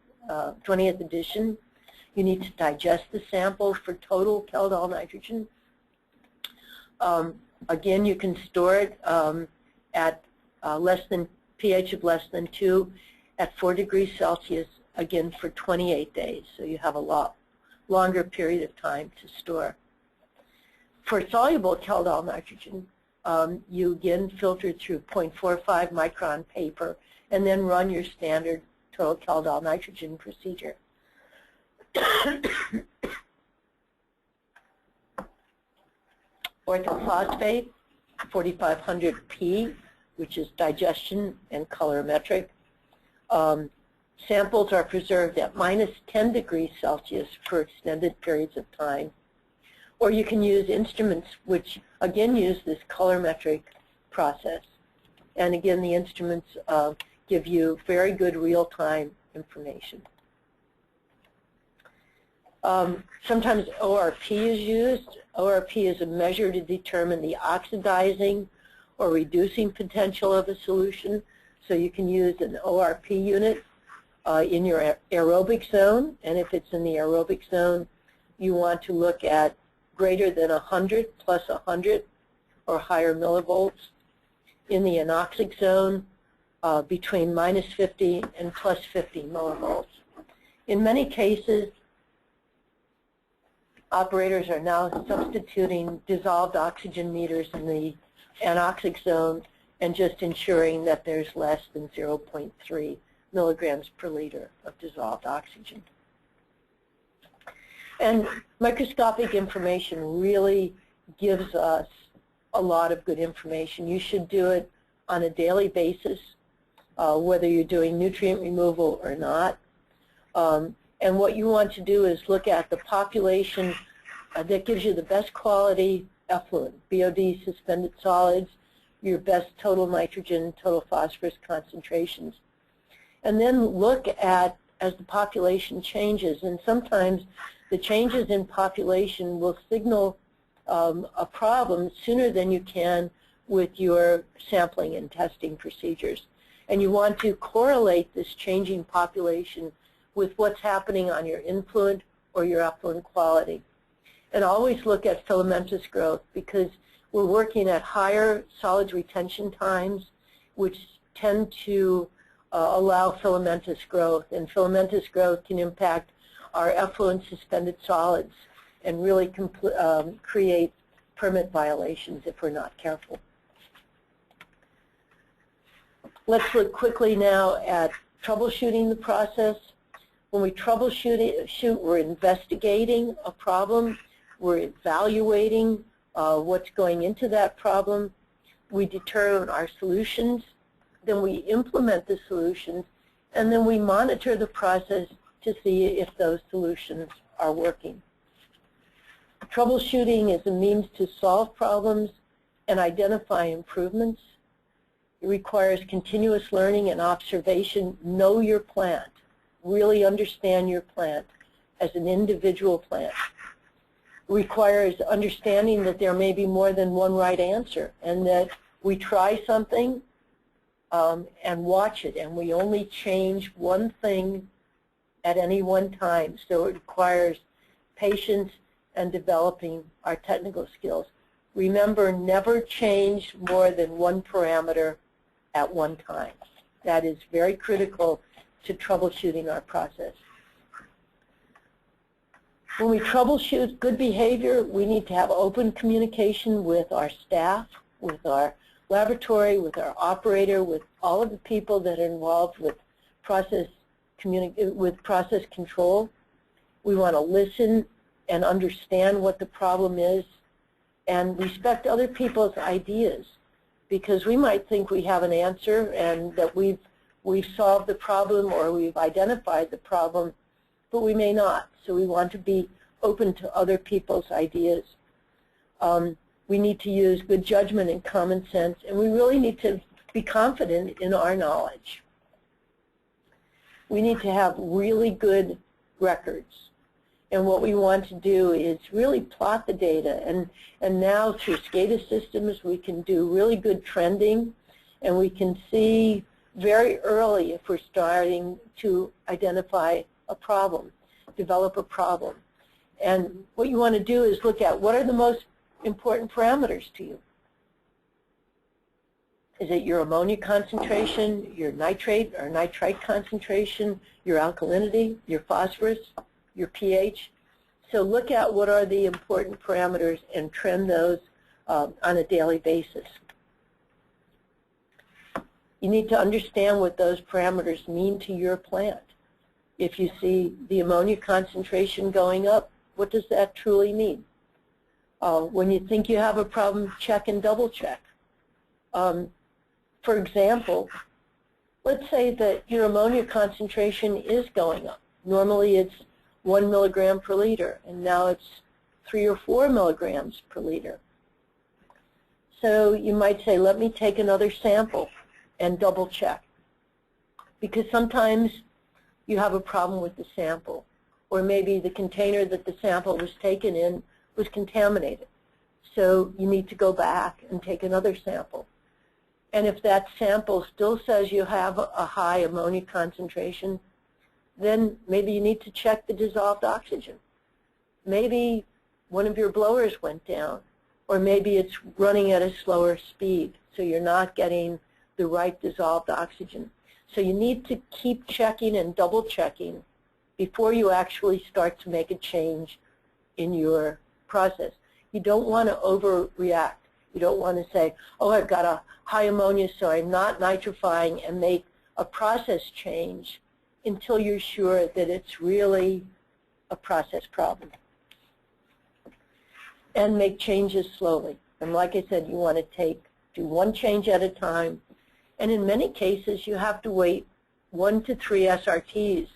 [SPEAKER 2] edition. You need to digest the sample for total Kaldol nitrogen. Again, you can store it at pH of less than 2 at 4 degrees Celsius, again for 28 days. So you have a lot longer period of time to store. For soluble Kaldol nitrogen, you again filter through 0.45 micron paper and then run your standard total Kaldol nitrogen procedure. Orthophosphate, 4,500 which is digestion and colorimetric. Samples are preserved at -10 degrees Celsius for extended periods of time. Or you can use instruments which, again, use this colorimetric process. And again, the instruments give you very good real-time information. Sometimes ORP is used. ORP is a measure to determine the oxidizing or reducing potential of a solution. So you can use an ORP unit in your aerobic zone. And if it's in the aerobic zone, you want to look at greater than 100 plus 100 or higher millivolts. In the anoxic zone, between -50 and plus 50 millivolts. In many cases, operators are now substituting dissolved oxygen meters in the anoxic zone and just ensuring that there's less than 0.3 milligrams per liter of dissolved oxygen. And microscopic information really gives us a lot of good information. You should do it on a daily basis, whether you're doing nutrient removal or not. And what you want to do is look at the population that gives you the best quality effluent, BOD, suspended solids, your best total nitrogen, total phosphorus concentrations. And then look at as the population changes. And sometimes the changes in population will signal a problem sooner than you can with your sampling and testing procedures. And you want to correlate this changing population with what's happening on your influent or your effluent quality. And always look at filamentous growth, because we're working at higher solids retention times, which tend to allow filamentous growth. And filamentous growth can impact our effluent suspended solids and really create permit violations if we're not careful. Let's look quickly now at troubleshooting the process. When we troubleshoot, we're investigating a problem. We're evaluating what's going into that problem. We determine our solutions. Then we implement the solutions. And then we monitor the process to see if those solutions are working. Troubleshooting is a means to solve problems and identify improvements. It requires continuous learning and observation. Know your plant. Really understand your plant as an individual plant. It requires understanding that there may be more than one right answer, and that we try something and watch it, and we only change one thing at any one time. So it requires patience and developing our technical skills. Remember, never change more than one parameter at one time. That is very critical to troubleshooting our process. When we troubleshoot good behavior, we need to have open communication with our staff, with our laboratory, with our operator, with all of the people that are involved with process control. We want to listen and understand what the problem is and respect other people's ideas, because we might think we have an answer and that we've solved the problem or we've identified the problem, but we may not. So we want to be open to other people's ideas. We need to use good judgment and common sense, and we really need to be confident in our knowledge. We need to have really good records. And what we want to do is really plot the data. And now through SCADA systems, we can do really good trending, and we can see very early if we're starting to identify a problem, develop a problem. And what you want to do is look at what are the most important parameters to you. Is it your ammonia concentration, your nitrate or nitrite concentration, your alkalinity, your phosphorus, your pH? So look at what are the important parameters and trend those on a daily basis. You need to understand what those parameters mean to your plant. If you see the ammonia concentration going up, what does that truly mean? When you think you have a problem, check and double check. For example, let's say that your ammonia concentration is going up. Normally it's 1 milligram per liter, and now it's 3 or 4 milligrams per liter. So you might say, let me take another sample and double check, because sometimes you have a problem with the sample, or maybe the container that the sample was taken in was contaminated. So you need to go back and take another sample. And if that sample still says you have a high ammonia concentration, then maybe you need to check the dissolved oxygen. Maybe one of your blowers went down, or maybe it's running at a slower speed, so you're not getting the right dissolved oxygen. So you need to keep checking and double checking before you actually start to make a change in your process. You don't want to overreact. You don't want to say, oh, I've got a high ammonia, so I'm not nitrifying, and make a process change until you're sure that it's really a process problem. And make changes slowly. And like I said, you want to do one change at a time. And in many cases, you have to wait 1 to 3 SRTs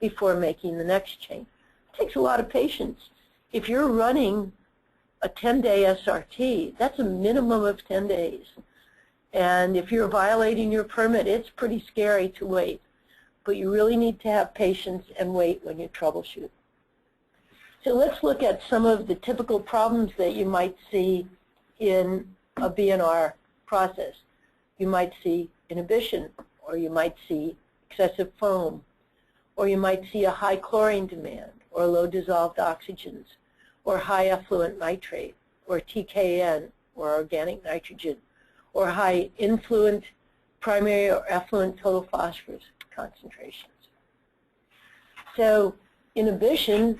[SPEAKER 2] before making the next change. It takes a lot of patience. If you're running a 10-day SRT, that's a minimum of 10 days. And if you're violating your permit, it's pretty scary to wait. But you really need to have patience and wait when you troubleshoot. So let's look at some of the typical problems that you might see in a BNR process. You might see inhibition, or you might see excessive foam, or you might see a high chlorine demand, or low dissolved oxygens, or high effluent nitrate, or TKN, or organic nitrogen, or high influent primary or effluent total phosphorus concentrations. So inhibition,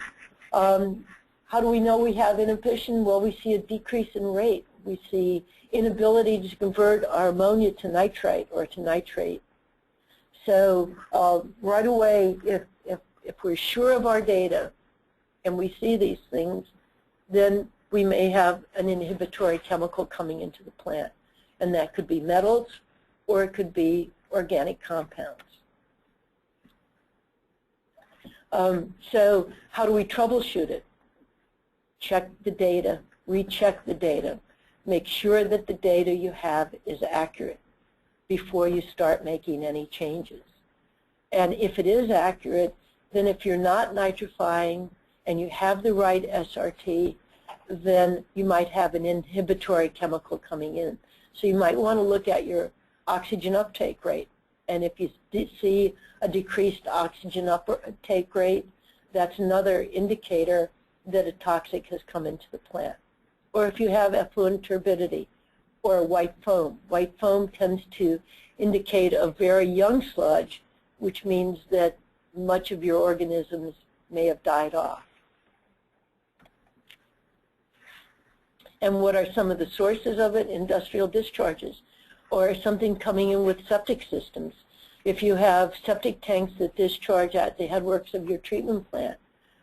[SPEAKER 2] how do we know we have inhibition? Well, we see a decrease in rate. We see inability to convert our ammonia to nitrite or to nitrate. So right away, if we're sure of our data and we see these things, then we may have an inhibitory chemical coming into the plant. And that could be metals or it could be organic compounds. So how do we troubleshoot it? Check the data, recheck the data. Make sure that the data you have is accurate before you start making any changes. And if it is accurate, then if you're not nitrifying and you have the right SRT, then you might have an inhibitory chemical coming in. So you might want to look at your oxygen uptake rate. And if you see a decreased oxygen uptake rate, that's another indicator that a toxic has come into the plant. Or if you have effluent turbidity or white foam. White foam tends to indicate a very young sludge, which means that much of your organisms may have died off. And what are some of the sources of it? Industrial discharges, or something coming in with septic systems. If you have septic tanks that discharge at the headworks of your treatment plant,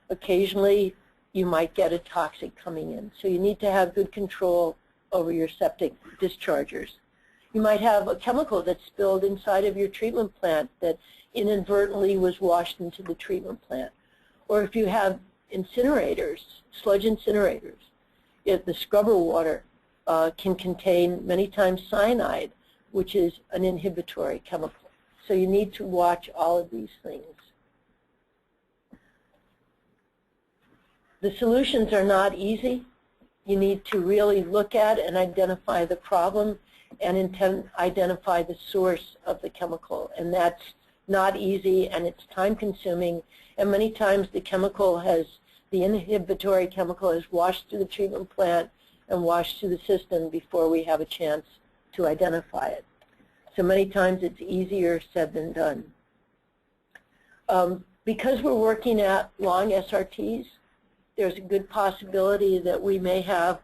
[SPEAKER 2] occasionally you might get a toxic coming in. So you need to have good control over your septic dischargers. You might have a chemical that's spilled inside of your treatment plant that inadvertently was washed into the treatment plant. Or if you have incinerators, sludge incinerators, if the scrubber water can contain many times cyanide, which is an inhibitory chemical. So you need to watch all of these things. The solutions are not easy. You need to really look at and identify the problem and identify the source of the chemical. And that's not easy, and it's time consuming. And many times the inhibitory chemical has washed through the treatment plant and washed through the system before we have a chance to identify it. So many times it's easier said than done. Because we're working at long SRTs, there's a good possibility that we may have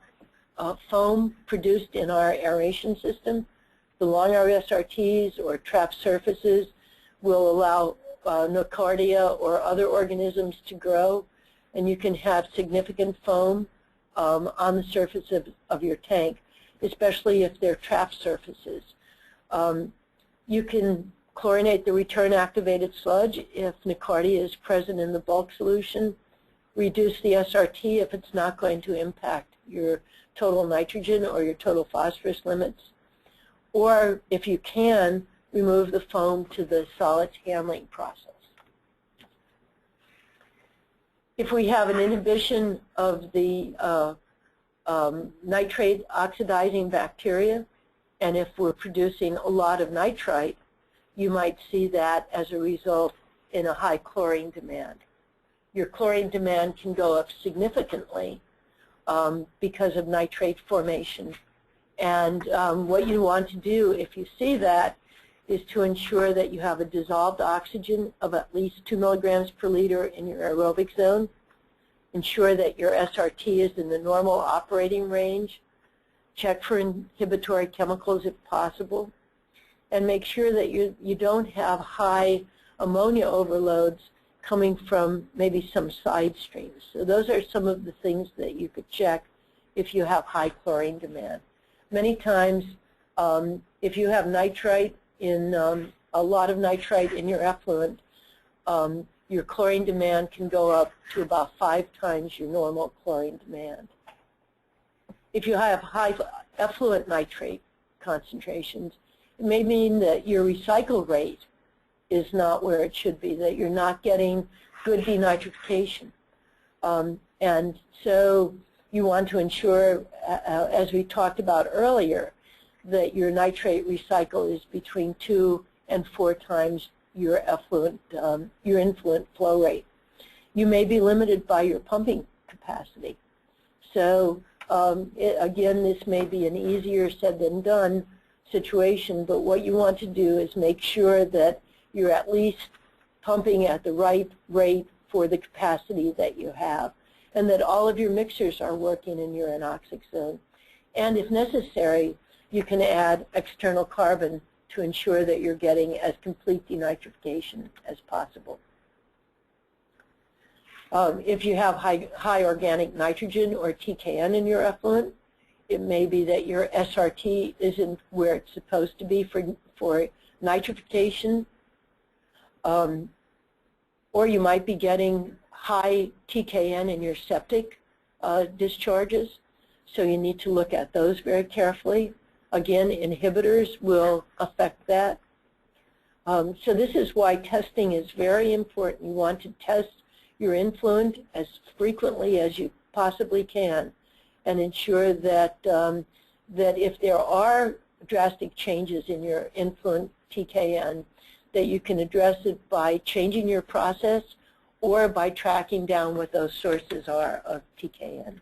[SPEAKER 2] foam produced in our aeration system. The long SRTs or trapped surfaces will allow Nocardia or other organisms to grow, and you can have significant foam on the surface of your tank, especially if they're trapped surfaces. You can chlorinate the return activated sludge if Nocardia is present in the bulk solution. Reduce the SRT if it's not going to impact your total nitrogen or your total phosphorus limits. Or if you can, remove the foam to the solids handling process. If we have an inhibition of the nitrate oxidizing bacteria, and if we're producing a lot of nitrite, you might see that as a result in a high chlorine demand. Your chlorine demand can go up significantly because of nitrate formation. And what you want to do if you see that is to ensure that you have a dissolved oxygen of at least 2 milligrams per liter in your aerobic zone. Ensure that your SRT is in the normal operating range. Check for inhibitory chemicals if possible. And make sure that you don't have high ammonia overloads coming from maybe some side streams. So those are some of the things that you could check if you have high chlorine demand. Many times, if you have nitrite in a lot of nitrite in your effluent, your chlorine demand can go up to about 5 times your normal chlorine demand. If you have high effluent nitrate concentrations, it may mean that your recycle rate is not where it should be, that you're not getting good denitrification. And so you want to ensure, as we talked about earlier, that your nitrate recycle is between 2 and 4 times your influent flow rate. You may be limited by your pumping capacity. So again, this may be an easier said than done situation, but what you want to do is make sure that you're at least pumping at the right rate for the capacity that you have, and that all of your mixers are working in your anoxic zone. And if necessary, you can add external carbon to ensure that you're getting as complete denitrification as possible. If you have high organic nitrogen or TKN in your effluent, it may be that your SRT isn't where it's supposed to be for nitrification, or you might be getting high TKN in your septic discharges, so you need to look at those very carefully. Again, inhibitors will affect that. So this is why testing is very important. You want to test your influent as frequently as you possibly can and ensure that, that if there are drastic changes in your influent TKN, that you can address it by changing your process or by tracking down what those sources are of TKN.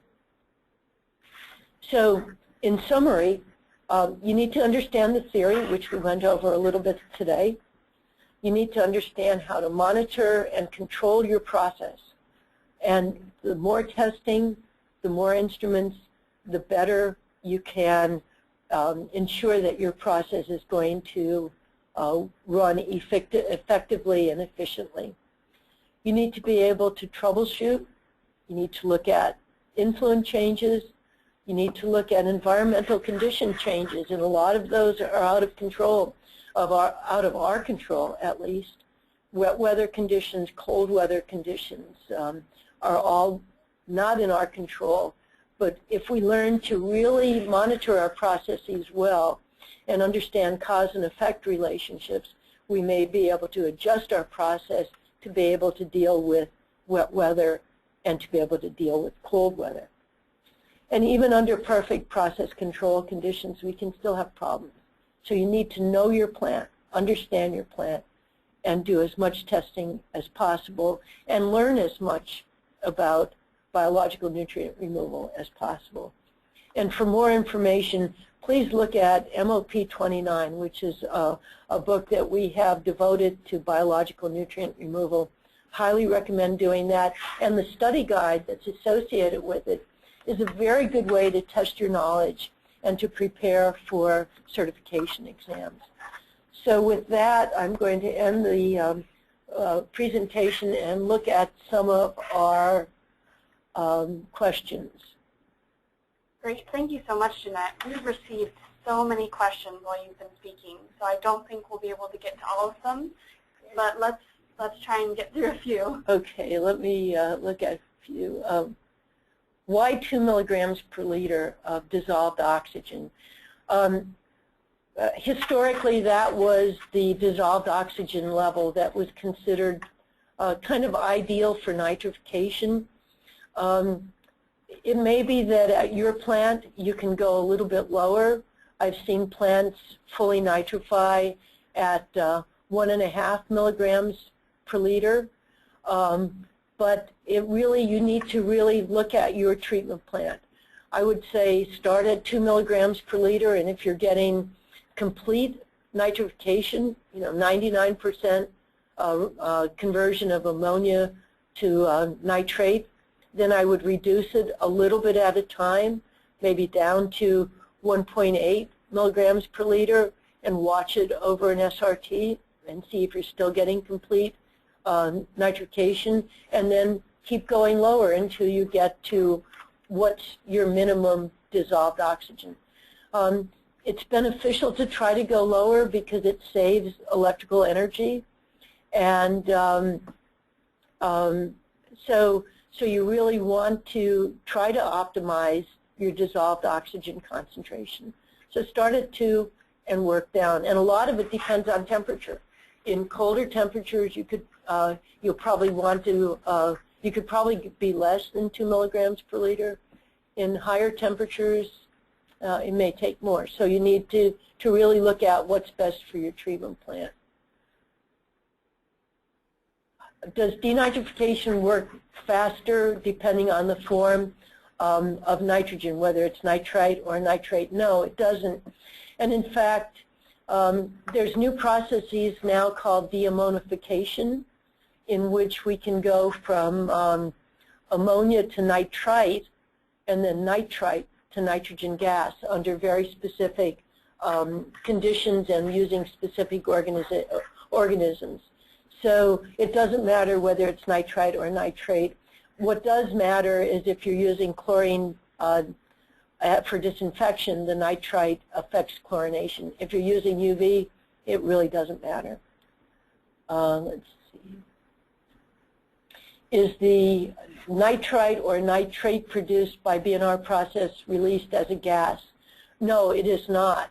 [SPEAKER 2] So in summary, you need to understand the theory, which we went over a little bit today. You need to understand how to monitor and control your process. And the more testing, the more instruments, the better you can ensure that your process is going to run effectively and efficiently. You need to be able to troubleshoot. You need to look at influent changes. You need to look at environmental condition changes, and a lot of those are out of control, out of our control at least. Wet weather conditions, cold weather conditions are all not in our control. But if we learn to really monitor our processes well and understand cause and effect relationships, we may be able to adjust our process to be able to deal with wet weather and to be able to deal with cold weather. And even under perfect process control conditions, we can still have problems. So you need to know your plant, understand your plant, and do as much testing as possible and learn as much about biological nutrient removal as possible. And for more information, please look at MOP 29, which is a book that we have devoted to biological nutrient removal. Highly recommend doing that. And the study guide that's associated with it is a very good way to test your knowledge and to prepare for certification exams. So with that, I'm going to end the presentation and look at some of our questions.
[SPEAKER 1] Great. Thank you so much, Jeanette. We've received so many questions while you've been speaking, so I don't think we'll be able to get to all of them, but let's try and get through a few.
[SPEAKER 2] Okay, let me look at a few. Why 2 milligrams per liter of dissolved oxygen? Historically, that was the dissolved oxygen level that was considered kind of ideal for nitrification. It may be that at your plant you can go a little bit lower. I've seen plants fully nitrify at 1.5 milligrams per liter. But you need to really look at your treatment plant. I would say start at 2 milligrams per liter, and if you're getting complete nitrification, 99% conversion of ammonia to nitrate, then I would reduce it a little bit at a time, maybe down to 1.8 milligrams per liter, and watch it over an SRT and see if you're still getting complete nitrification, and then keep going lower until you get to what's your minimum dissolved oxygen. It's beneficial to try to go lower because it saves electrical energy, and so you really want to try to optimize your dissolved oxygen concentration. So start at 2 and work down, and a lot of it depends on temperature. In colder temperatures, you could you'll probably want to you could probably be less than 2 milligrams per liter. In higher temperatures, it may take more. So you need to really look at what's best for your treatment plant. Does denitrification work faster depending on the form of nitrogen, whether it's nitrite or nitrate? No, it doesn't. And in fact, there's new processes now called deammonification, in which we can go from ammonia to nitrite and then nitrite to nitrogen gas under very specific conditions and using specific organisms. So it doesn't matter whether it's nitrite or nitrate. What does matter is if you're using chlorine for disinfection, the nitrite affects chlorination. If you're using UV, it really doesn't matter. Let's see. Is the nitrite or nitrate produced by BNR process released as a gas? No, it is not.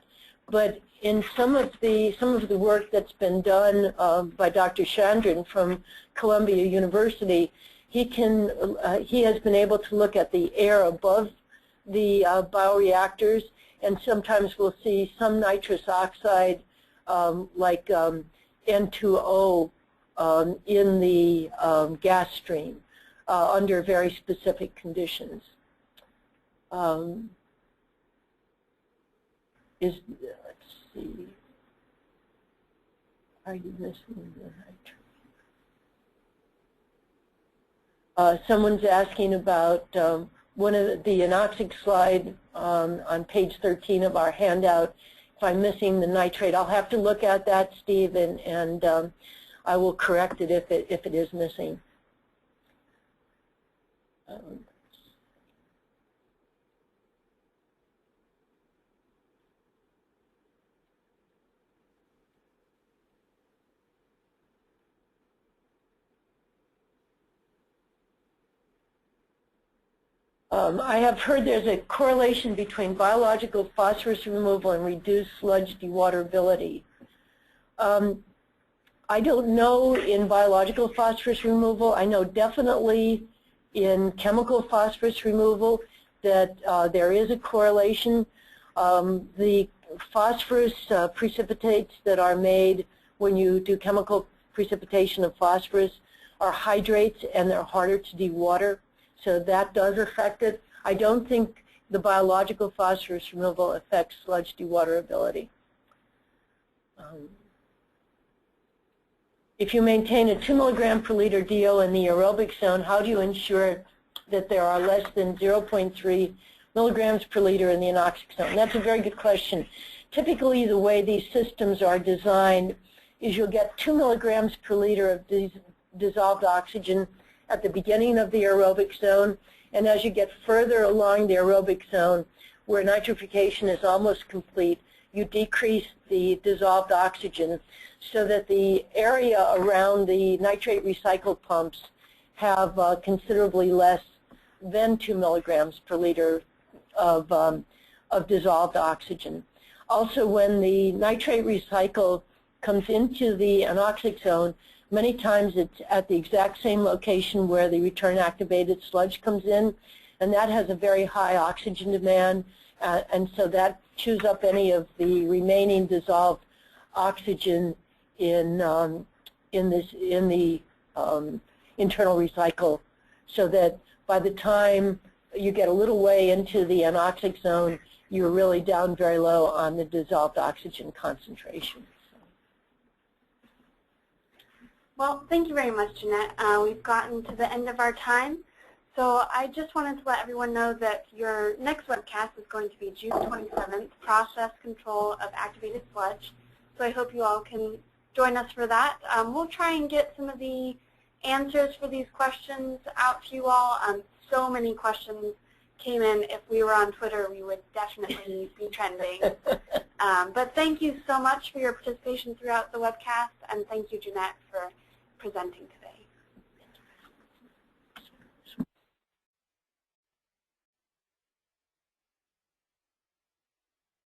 [SPEAKER 2] But in some of the work that's been done by Dr. Chandran from Columbia University, he has been able to look at the air above the bioreactors, and sometimes we'll see some nitrous oxide like N2O in the gas stream under very specific conditions. Let's see, are you missing the nitrate? Someone's asking about one of the Anoxic slide on page 13 of our handout. If I'm missing the nitrate, I'll have to look at that, Steve, and I will correct it if it is missing. I have heard there's a correlation between biological phosphorus removal and reduced sludge dewaterability. I don't know in biological phosphorus removal. I know definitely in chemical phosphorus removal that there is a correlation. The phosphorus precipitates that are made when you do chemical precipitation of phosphorus are hydrates, and they're harder to dewater. So that does affect it. I don't think the biological phosphorus removal affects sludge dewaterability. If you maintain a 2 milligram per liter DO in the aerobic zone, how do you ensure that there are less than 0.3 milligrams per liter in the anoxic zone? That's a very good question. Typically, the way these systems are designed is you'll get 2 milligrams per liter of dissolved oxygen at the beginning of the aerobic zone, and as you get further along the aerobic zone, where nitrification is almost complete, you decrease the dissolved oxygen so that the area around the nitrate recycle pumps have considerably less than 2 milligrams per liter of dissolved oxygen. Also, when the nitrate recycle comes into the anoxic zone, many times it's at the exact same location where the return activated sludge comes in, and that has a very high oxygen demand, and so that chews up any of the remaining dissolved oxygen in the internal recycle, so that by the time you get a little way into the anoxic zone, you're really down very low on the dissolved oxygen concentration.
[SPEAKER 1] Well, thank you very much, Jeanette. We've gotten to the end of our time. So I just wanted to let everyone know that your next webcast is going to be June 27th, Process Control of Activated Sludge. So I hope you all can join us for that. We'll try and get some of the answers for these questions out to you all. So many questions came in. If we were on Twitter, we would definitely be trending. But thank you so much for your participation throughout the webcast, and thank you, Jeanette, for presenting today.